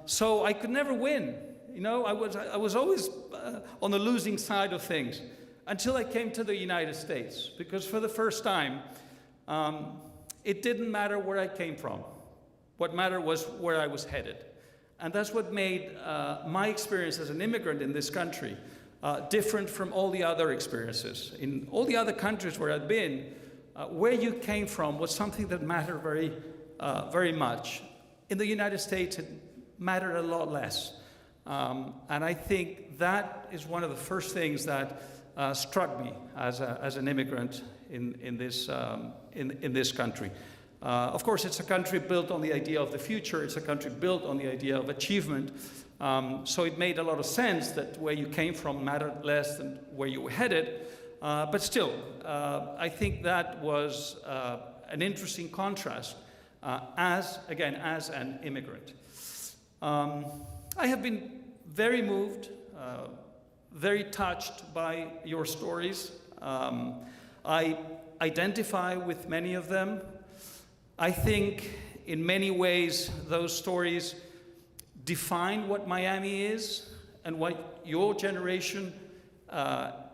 So I could never win. You know, I was always on the losing side of things until I came to the United States, because for the first time, it didn't matter where I came from. What mattered was where I was headed. And that's what made my experience as an immigrant in this country different from all the other experiences. In all the other countries where I'd been, where you came from was something that mattered very much. In the United States, it mattered a lot less. And I think that is one of the first things that struck me as an immigrant in this country. Of course, it's a country built on the idea of the future. It's a country built on the idea of achievement. So it made a lot of sense that where you came from mattered less than where you were headed. But still, I think that was an interesting contrast as an immigrant. I have been very moved, very touched by your stories. I identify with many of them. I think in many ways those stories define what Miami is and what your generation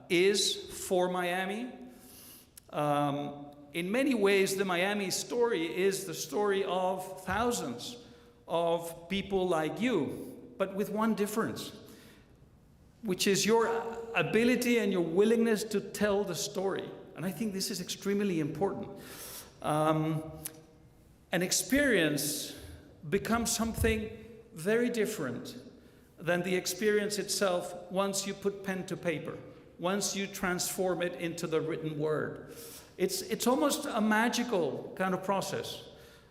is for Miami. In many ways, the Miami story is the story of thousands of people like you, but with one difference, which is your ability and your willingness to tell the story. And I think this is extremely important. An experience becomes something very different than the experience itself once you put pen to paper, once you transform it into the written word. It's almost a magical kind of process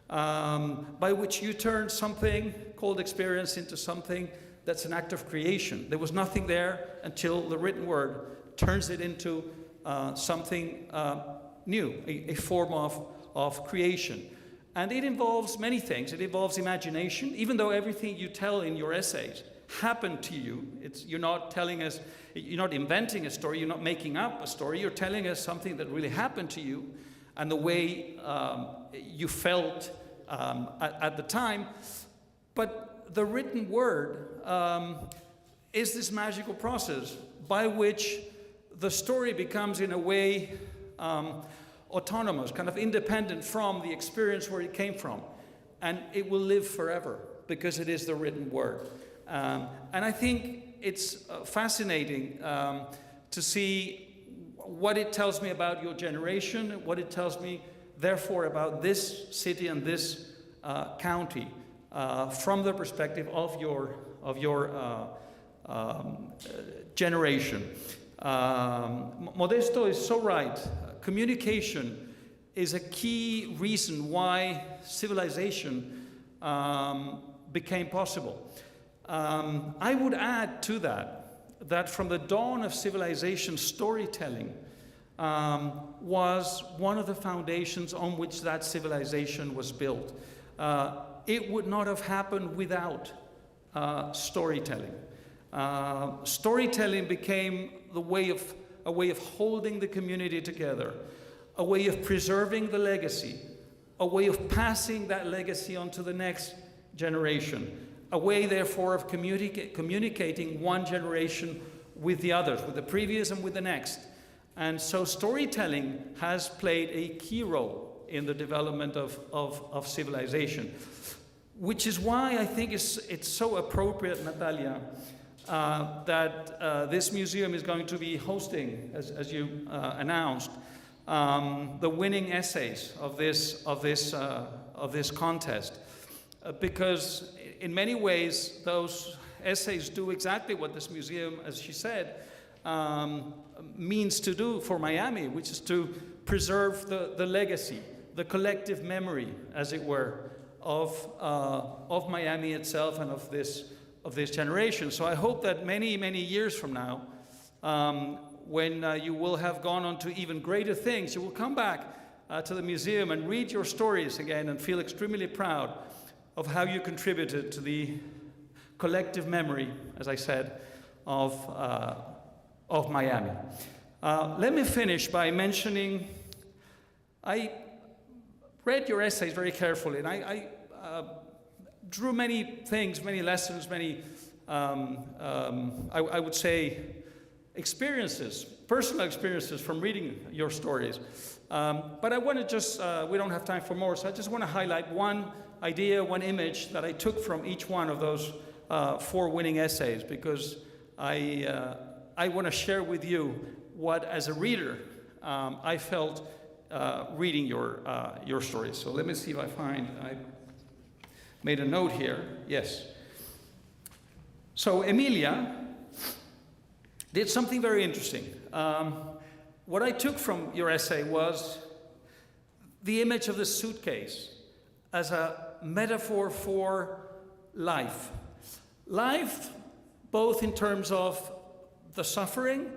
by which you turn something called experience into something that's an act of creation. There was nothing there until the written word turns it into something new, a form of creation. And it involves many things. It involves imagination. Even though everything you tell in your essays happened to you, you're not telling us, you're not inventing a story, you're not making up a story, you're telling us something that really happened to you and the way you felt at the time. But the written word is this magical process by which the story becomes, in a way, autonomous, kind of independent from the experience where it came from. And it will live forever because it is the written word. And I think it's fascinating to see what it tells me about your generation, what it tells me, therefore, about this city and this county from the perspective of your generation. Modesto is so right. Communication is a key reason why civilization became possible. I would add to that from the dawn of civilization, storytelling was one of the foundations on which that civilization was built. It would not have happened without storytelling. Storytelling became a way of holding the community together, a way of preserving the legacy, a way of passing that legacy on to the next generation, a way, therefore, of communicating one generation with the others, with the previous and with the next. And so storytelling has played a key role in the development of civilization, which is why I think it's so appropriate, Natalia, that this museum is going to be hosting, as you announced, the winning essays of this contest, because in many ways those essays do exactly what this museum, as she said, means to do for Miami, which is to preserve the legacy, the collective memory, as it were, of Miami itself and of this generation. So I hope that many years from now, when you will have gone on to even greater things, you will come back to the museum and read your stories again and feel extremely proud of how you contributed to the collective memory, as I said, of Miami. Let me finish by mentioning, I read your essays very carefully, and I drew many things, many lessons, many, I would say, experiences, personal experiences from reading your stories. But I want to just, we don't have time for more, so I just want to highlight one idea, one image that I took from each one of those 4 winning essays, because I want to share with you what, as a reader, I felt reading your stories. So let me see if I made a note here. Yes. So Emilia did something very interesting. What I took from your essay was the image of the suitcase as a metaphor for life. Life, both in terms of the suffering,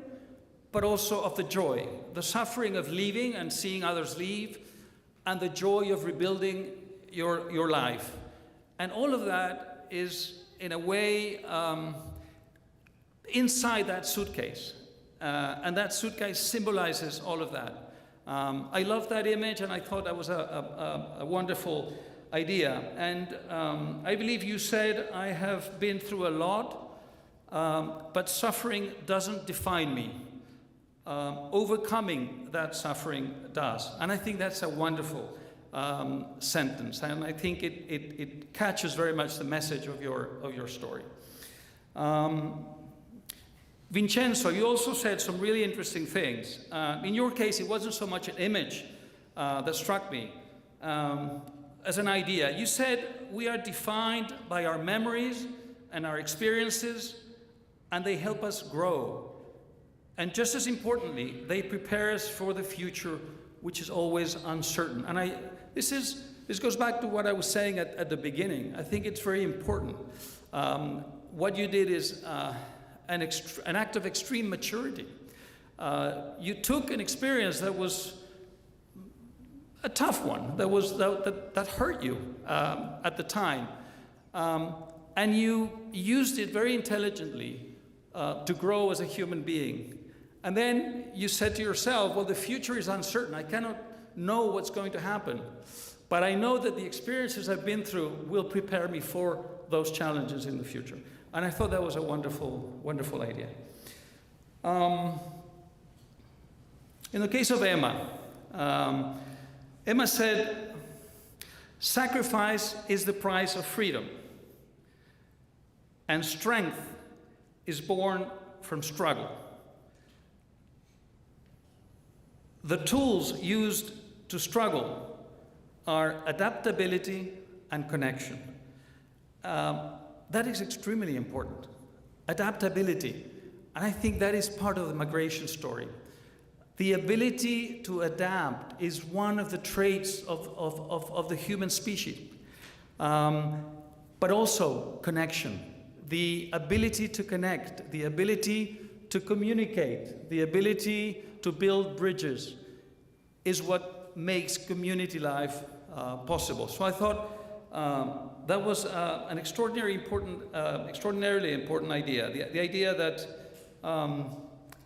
but also of the joy. The suffering of leaving and seeing others leave, and the joy of rebuilding your life. And all of that is, in a way, inside that suitcase. And that suitcase symbolizes all of that. I love that image, and I thought that was a wonderful idea. And I believe you said, I have been through a lot, but suffering doesn't define me. Overcoming that suffering does. And I think that's a wonderful sentence, and I think it catches very much the message of your story. Vincenzo, you also said some really interesting things. In your case, it wasn't so much an image that struck me as an idea. You said we are defined by our memories and our experiences, and they help us grow. And just as importantly, they prepare us for the future, which is always uncertain. And this goes back to what I was saying at the beginning. I think it's very important. What you did is an act of extreme maturity. You took an experience that was a tough one, that hurt you at the time, and you used it very intelligently to grow as a human being. And then you said to yourself, well, the future is uncertain. I cannot know what's going to happen, but I know that the experiences I've been through will prepare me for those challenges in the future. And I thought that was a wonderful, wonderful idea. In the case of Emma, Emma said, sacrifice is the price of freedom, and strength is born from struggle. The tools used to struggle are adaptability and connection. That is extremely important. Adaptability. And I think that is part of the migration story. The ability to adapt is one of the traits of the human species. But also connection. The ability to connect, the ability to communicate, the ability to build bridges is what makes community life possible. So I thought that was an extraordinarily important idea. The idea that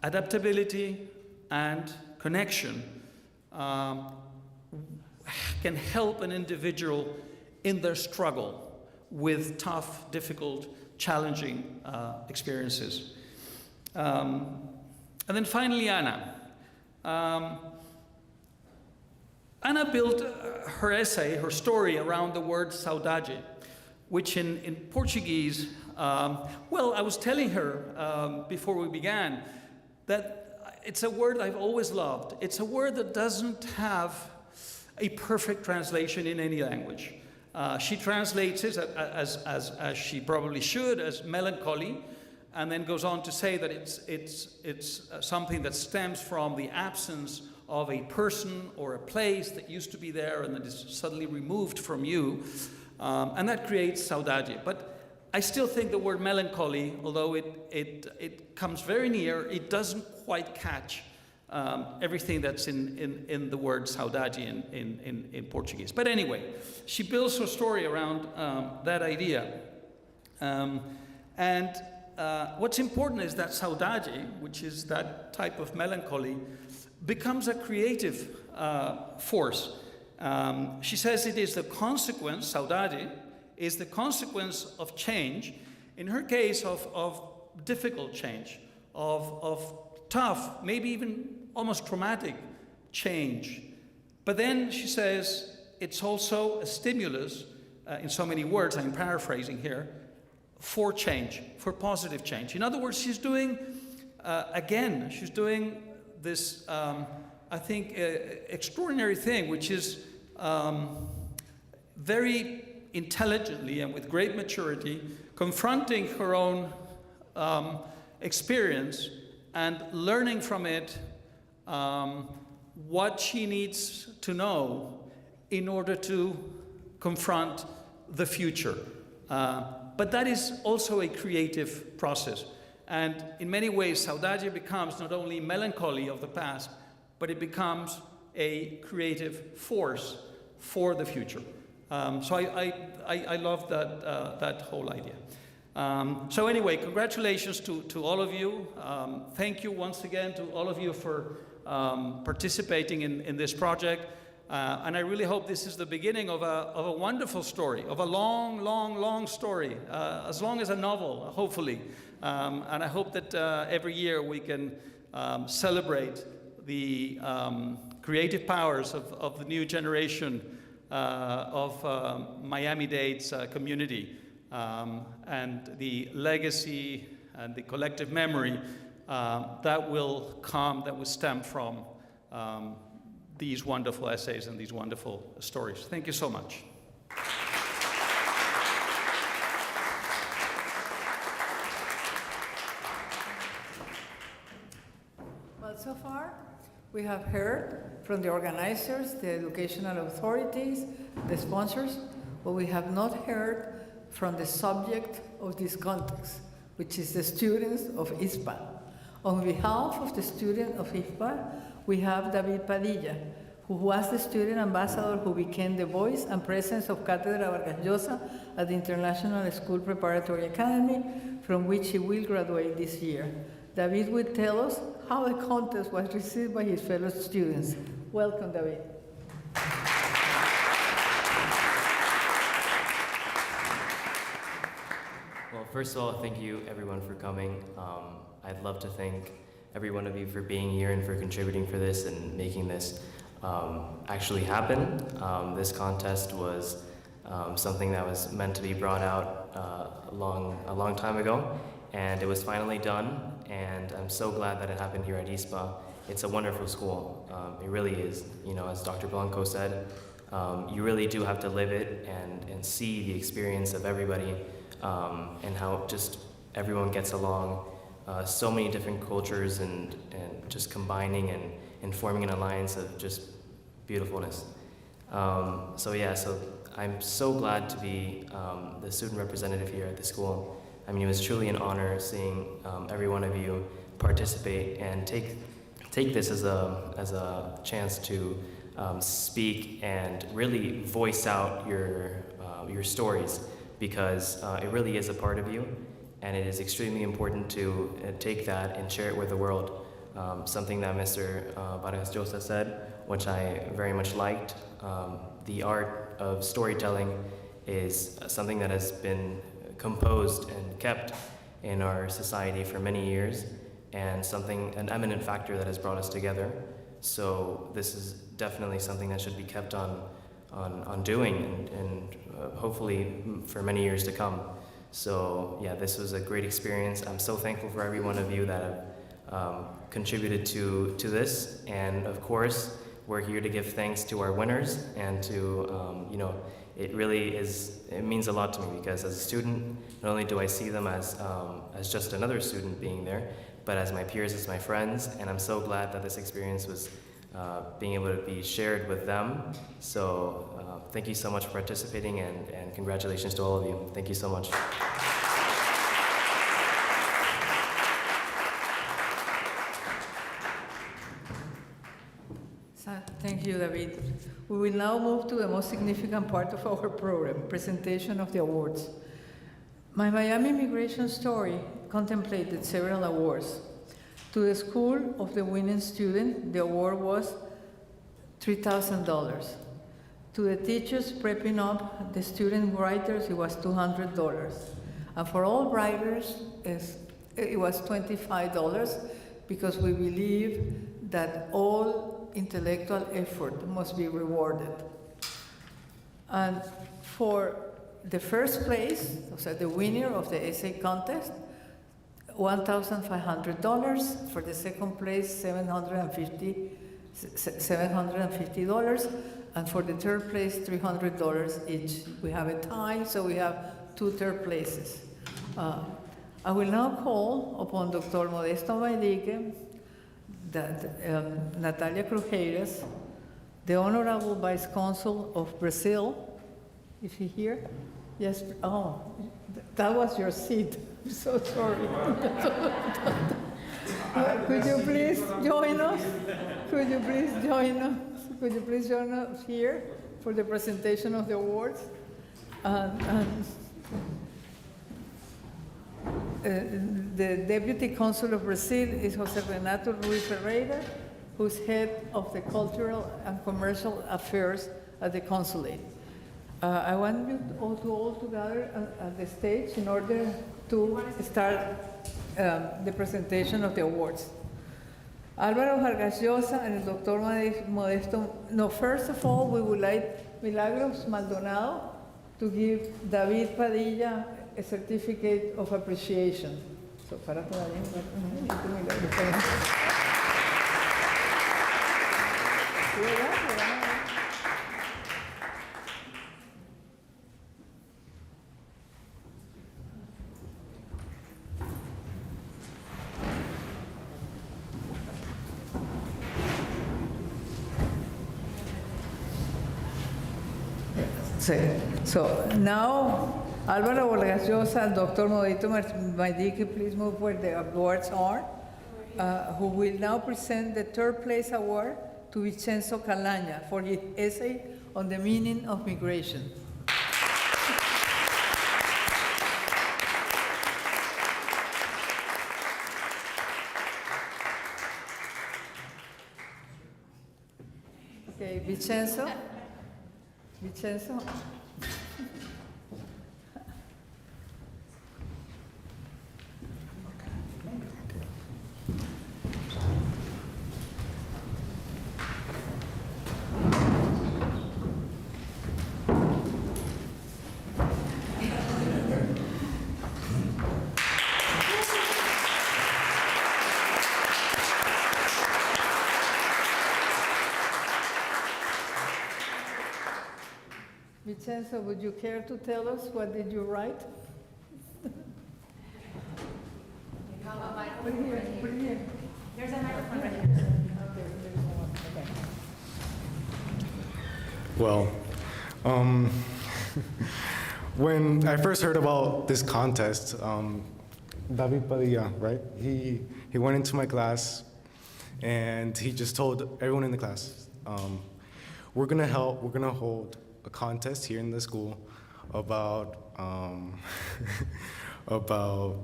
adaptability and connection can help an individual in their struggle with tough, difficult, challenging experiences. And then finally, Ana. Ana built her essay, her story, around the word saudade, which in Portuguese, well, I was telling her before we began that it's a word I've always loved. It's a word that doesn't have a perfect translation in any language. She translates it as she probably should, as melancholy, and then goes on to say that it's something that stems from the absence of a person or a place that used to be there and that is suddenly removed from you, and that creates saudade. But I still think the word melancholy, although it comes very near, it doesn't quite catch everything that's in the word saudade in Portuguese. But anyway, she builds her story around that idea. What's important is that saudade, which is that type of melancholy, becomes a creative force. She says it is the consequence, saudade, is the consequence of change, in her case of difficult change, of tough, maybe even almost traumatic change. But then she says it's also a stimulus, in so many words, I'm paraphrasing here, for change, for positive change. In other words, she's doing, she's doing this, I think, extraordinary thing, which is very intelligently and with great maturity, confronting her own experience and learning from it what she needs to know in order to confront the future. But that is also a creative process. And in many ways, saudade becomes not only melancholy of the past, but it becomes a creative force for the future. So I love that whole idea. So anyway, congratulations to all of you. Thank you once again to all of you for participating in this project. And I really hope this is the beginning of a wonderful story, of a long, long, long story, as long as a novel, hopefully. And I hope that every year we can celebrate the creative powers of the new generation of Miami-Dade's community, and the legacy and the collective memory that will stem from these wonderful essays and these wonderful stories. Thank you so much. Well, so far, we have heard from the organizers, the educational authorities, the sponsors, but we have not heard from the subject of this context, which is the students of ISPA. On behalf of the students of ISPA, we have David Padilla, who was the student ambassador who became the voice and presence of Cátedra Vargas Llosa at the International School Preparatory Academy, from which he will graduate this year. David will tell us how the contest was received by his fellow students. Welcome, David. Well, first of all, thank you everyone for coming. I'd love to thank every one of you for being here and for contributing for this and making this actually happen. This contest was something that was meant to be brought out a long time ago, and it was finally done, and I'm so glad that it happened here at ISPA. It's a wonderful school. It really is. You know, as Dr. Blanco said, you really do have to live it and see the experience of everybody, and how just everyone gets along. So many different cultures and just combining and forming an alliance of just beautifulness. So I'm so glad to be the student representative here at the school. I mean, it was truly an honor seeing every one of you participate and take this as a chance to speak and really voice out your stories, because it really is a part of you. And it is extremely important to take that and share it with the world. Something that Mr. Vargas Llosa said, which I very much liked. The art of storytelling is something that has been composed and kept in our society for many years, and an eminent factor that has brought us together. So this is definitely something that should be kept on doing, and hopefully for many years to come. So yeah, this was a great experience. I'm so thankful for every one of you that have contributed to this, and of course we're here to give thanks to our winners, and to it means a lot to me, because as a student, not only do I see them as just another student being there, but as my peers, as my friends, and I'm so glad that this experience was being able to be shared with them. So thank you so much for participating, and congratulations to all of you. Thank you so much. you, David. We will now move to the most significant part of our program, presentation of the awards. My Miami immigration story contemplated several awards. To the school of the winning student, the award was $3,000. To the teachers prepping up the student writers, it was $200. And for all writers, it was $25 because we believe that all intellectual effort must be rewarded. And for the first place, so the winner of the essay contest, $1,500. For the second place, $750. And for the third place, $300 each. We have a tie, so we have 2 third places. I will now call upon Dr. Modesto Maidike, Natalia Crujeiras, the Honorable Vice Consul of Brazil. Is he here? Yes. Oh, that was your seat. I'm so sorry. Could you please join us? Could you please join us? Could you please join us here for the presentation of the awards? The Deputy Consul of Brazil is Jose Renato Ruiz Ferreira, who's head of the Cultural and Commercial Affairs at the Consulate. I want you all to gather at the stage in order to start the presentation of the awards. Álvaro Vargas Llosa and el Dr. Modesto. No, first of all, we would like Milagros Maldonado to give David Padilla a certificate of appreciation. So, para So now, Álvaro Vargas Llosa and Dr. Modesto Maidike, please move where the awards are, who will now present the third place award to Vincenzo Calagna for his essay on the meaning of migration. Okay, Vincenzo. Vincenzo, would you care to tell us what did you write? Put it here. There's a microphone right here. Okay. Well, when I first heard about this contest, David Padilla, right? He went into my class, and he just told everyone in the class, we're gonna hold a contest here in the school about about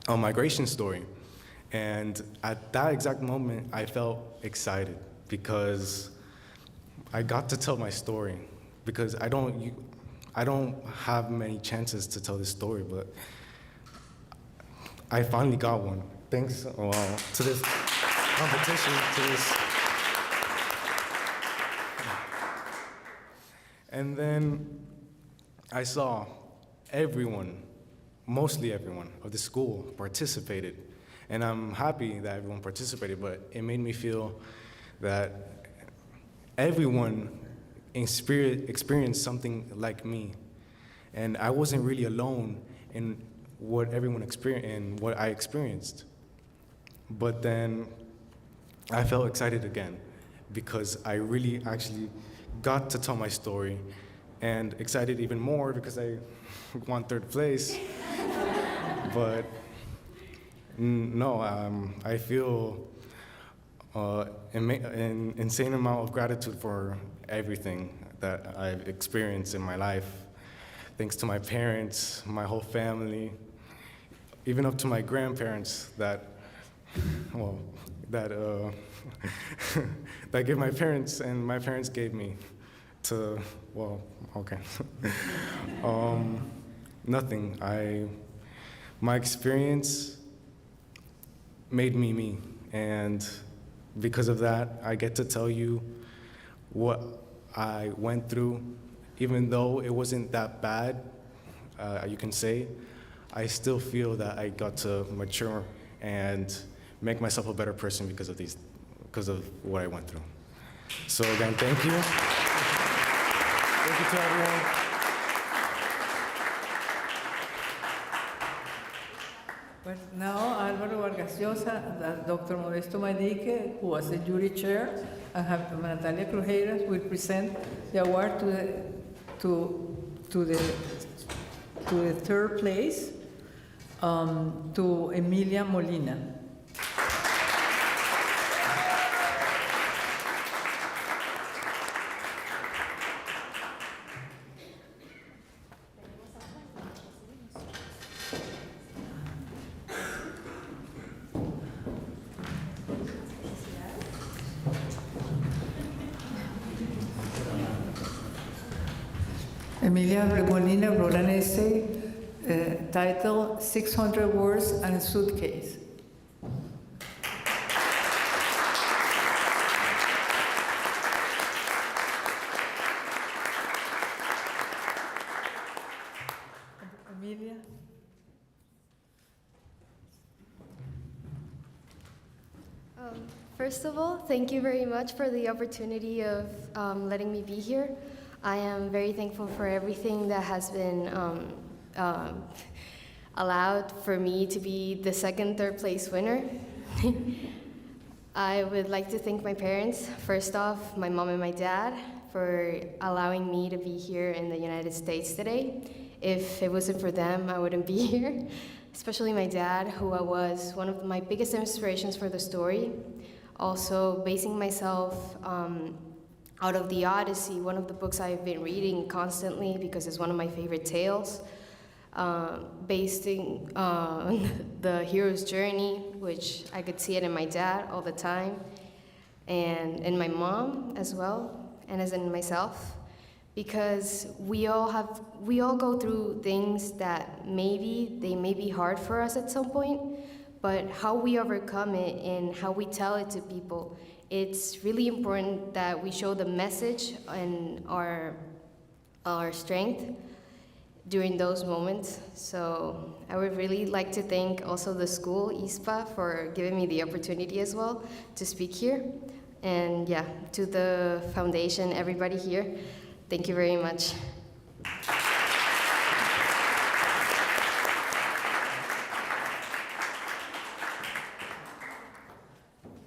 a migration story. And at that exact moment, I felt excited because I got to tell my story. Because I don't have many chances to tell this story, but I finally got one. Thanks to this competition, to this. And then I saw everyone, mostly everyone of the school participated. And I'm happy that everyone participated, but it made me feel that everyone in spirit experienced something like me. And I wasn't really alone in what everyone experienced and what I experienced. But then I felt excited again because I really actually got to tell my story, and excited even more because I won third place. But no, I feel an insane amount of gratitude for everything that I've experienced in my life. Thanks to my parents, my whole family, even up to my grandparents that that gave my parents and my parents gave me to, nothing. My experience made me me, and because of that, I get to tell you what I went through. Even though it wasn't that bad, you can say, I still feel that I got to mature and make myself a better person because of what I went through. So again, thank you. Thank you to everyone. Well, now Álvaro Vargas Llosa, Dr. Modesto Manique, who was the jury chair, and Natalia Crujeras will present the award to the third place to Emilia Molina. Emilia Molina wrote an essay titled 600 Words and a Suitcase. Emilia? First of all, thank you very much for the opportunity of letting me be here. I am very thankful for everything that has been allowed for me to be the third place winner. I would like to thank my parents, first off, my mom and my dad, for allowing me to be here in the United States today. If it wasn't for them, I wouldn't be here. Especially my dad, who was one of my biggest inspirations for the story. Also, basing myself out of the Odyssey, one of the books I've been reading constantly because it's one of my favorite tales, basing on the hero's journey, which I could see it in my dad all the time, and in my mom as well, and as in myself, because we all go through things that they may be hard for us at some point, but how we overcome it and how we tell it to people, it's really important that we show the message and our strength during those moments. So I would really like to thank also the school, ISPA, for giving me the opportunity as well to speak here. And yeah, to the foundation, everybody here, thank you very much.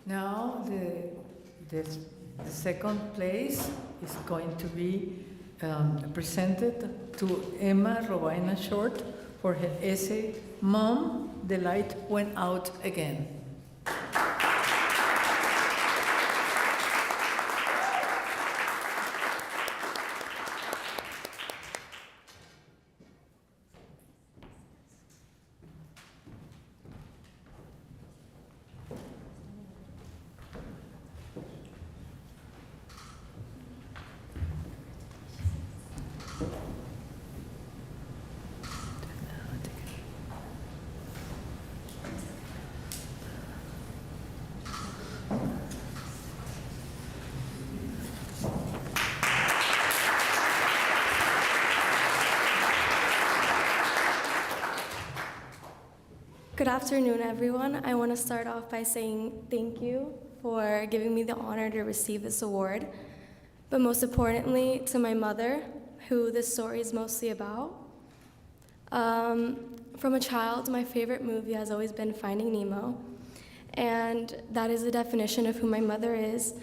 Now the second place is going to be presented to Emma Robaina Short for her essay, Mom, the Light Went Out Again. Good afternoon, everyone. I want to start off by saying thank you for giving me the honor to receive this award, but most importantly, to my mother, who this story is mostly about. From a child, my favorite movie has always been Finding Nemo, and that is the definition of who my mother is.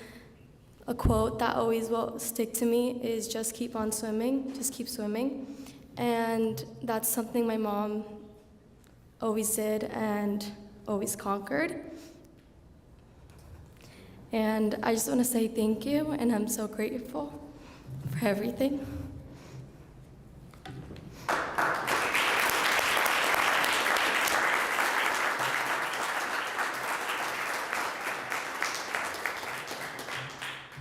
A quote that always will stick to me is just keep on swimming, just keep swimming, and that's something my mom always did and always conquered. And I just want to say thank you, and I'm so grateful for everything. I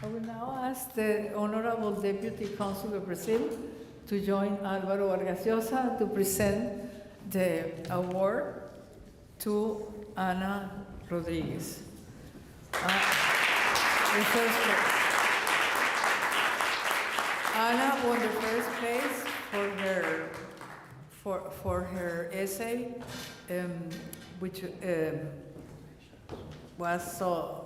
will now ask the Honorable Deputy Consul of Brazil to join Álvaro Vargas Llosa to present the award to Ana Rodriguez. The first place. Ana won the first place for her essay, which was so.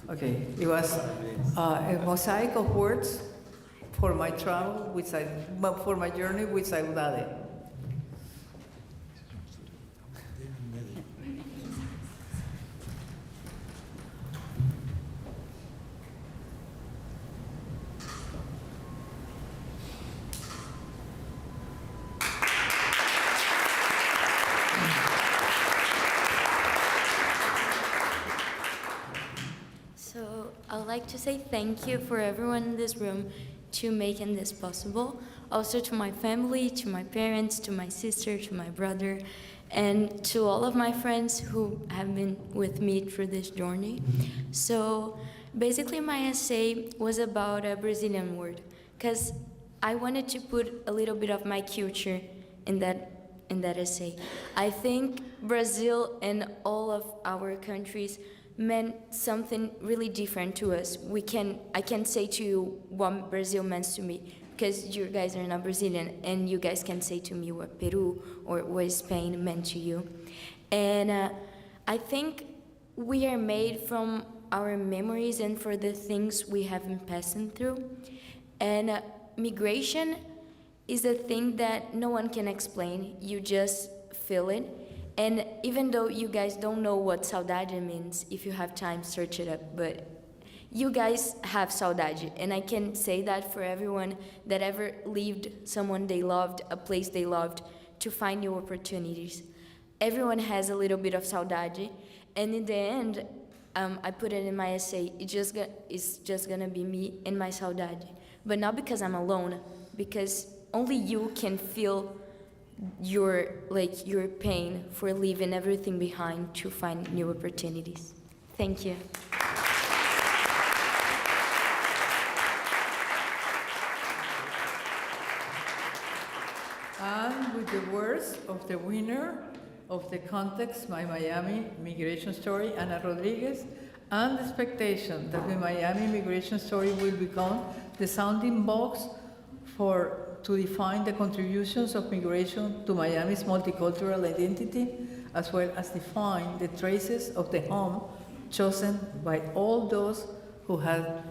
Okay, it was a mosaic of words for my travel for my journey with Saudade. So I'd like to say thank you for everyone in this room to making this possible. Also to my family, to my parents, to my sister, to my brother, and to all of my friends who have been with me through this journey. So basically my essay was about a Brazilian word, because I wanted to put a little bit of my culture in that essay. I think Brazil and all of our countries meant something really different to us. I can say to you what Brazil means to me, because you guys are not Brazilian, and you guys can say to me what Peru or what Spain meant to you. And I think we are made from our memories and for the things we have been passing through. And migration is a thing that no one can explain. You just feel it. And even though you guys don't know what saudade means, if you have time, search it up. But you guys have saudade, and I can say that for everyone that ever lived someone they loved, a place they loved, to find new opportunities. Everyone has a little bit of saudade, and in the end, I put it in my essay, it's just gonna be me and my saudade. But not because I'm alone, because only you can feel your pain for leaving everything behind to find new opportunities. Thank you. And with the words of the winner of the contest, My Miami Migration Story, Ana Rodriguez, and the expectation that the Miami Migration Story will become the sounding box to define the contributions of migration to Miami's multicultural identity, as well as define the traces of the home chosen by all those who have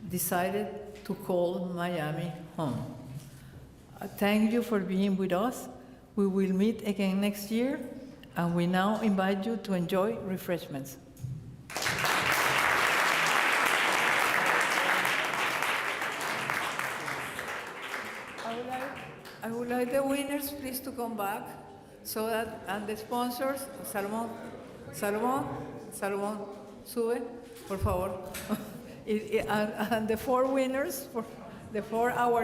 decided to call Miami home. Thank you for being with us. We will meet again next year, and we now invite you to enjoy refreshments. I would like the winners please to come back, so that, and the sponsors, Salomón, sube, por favor. And the four winners, for the 4 hour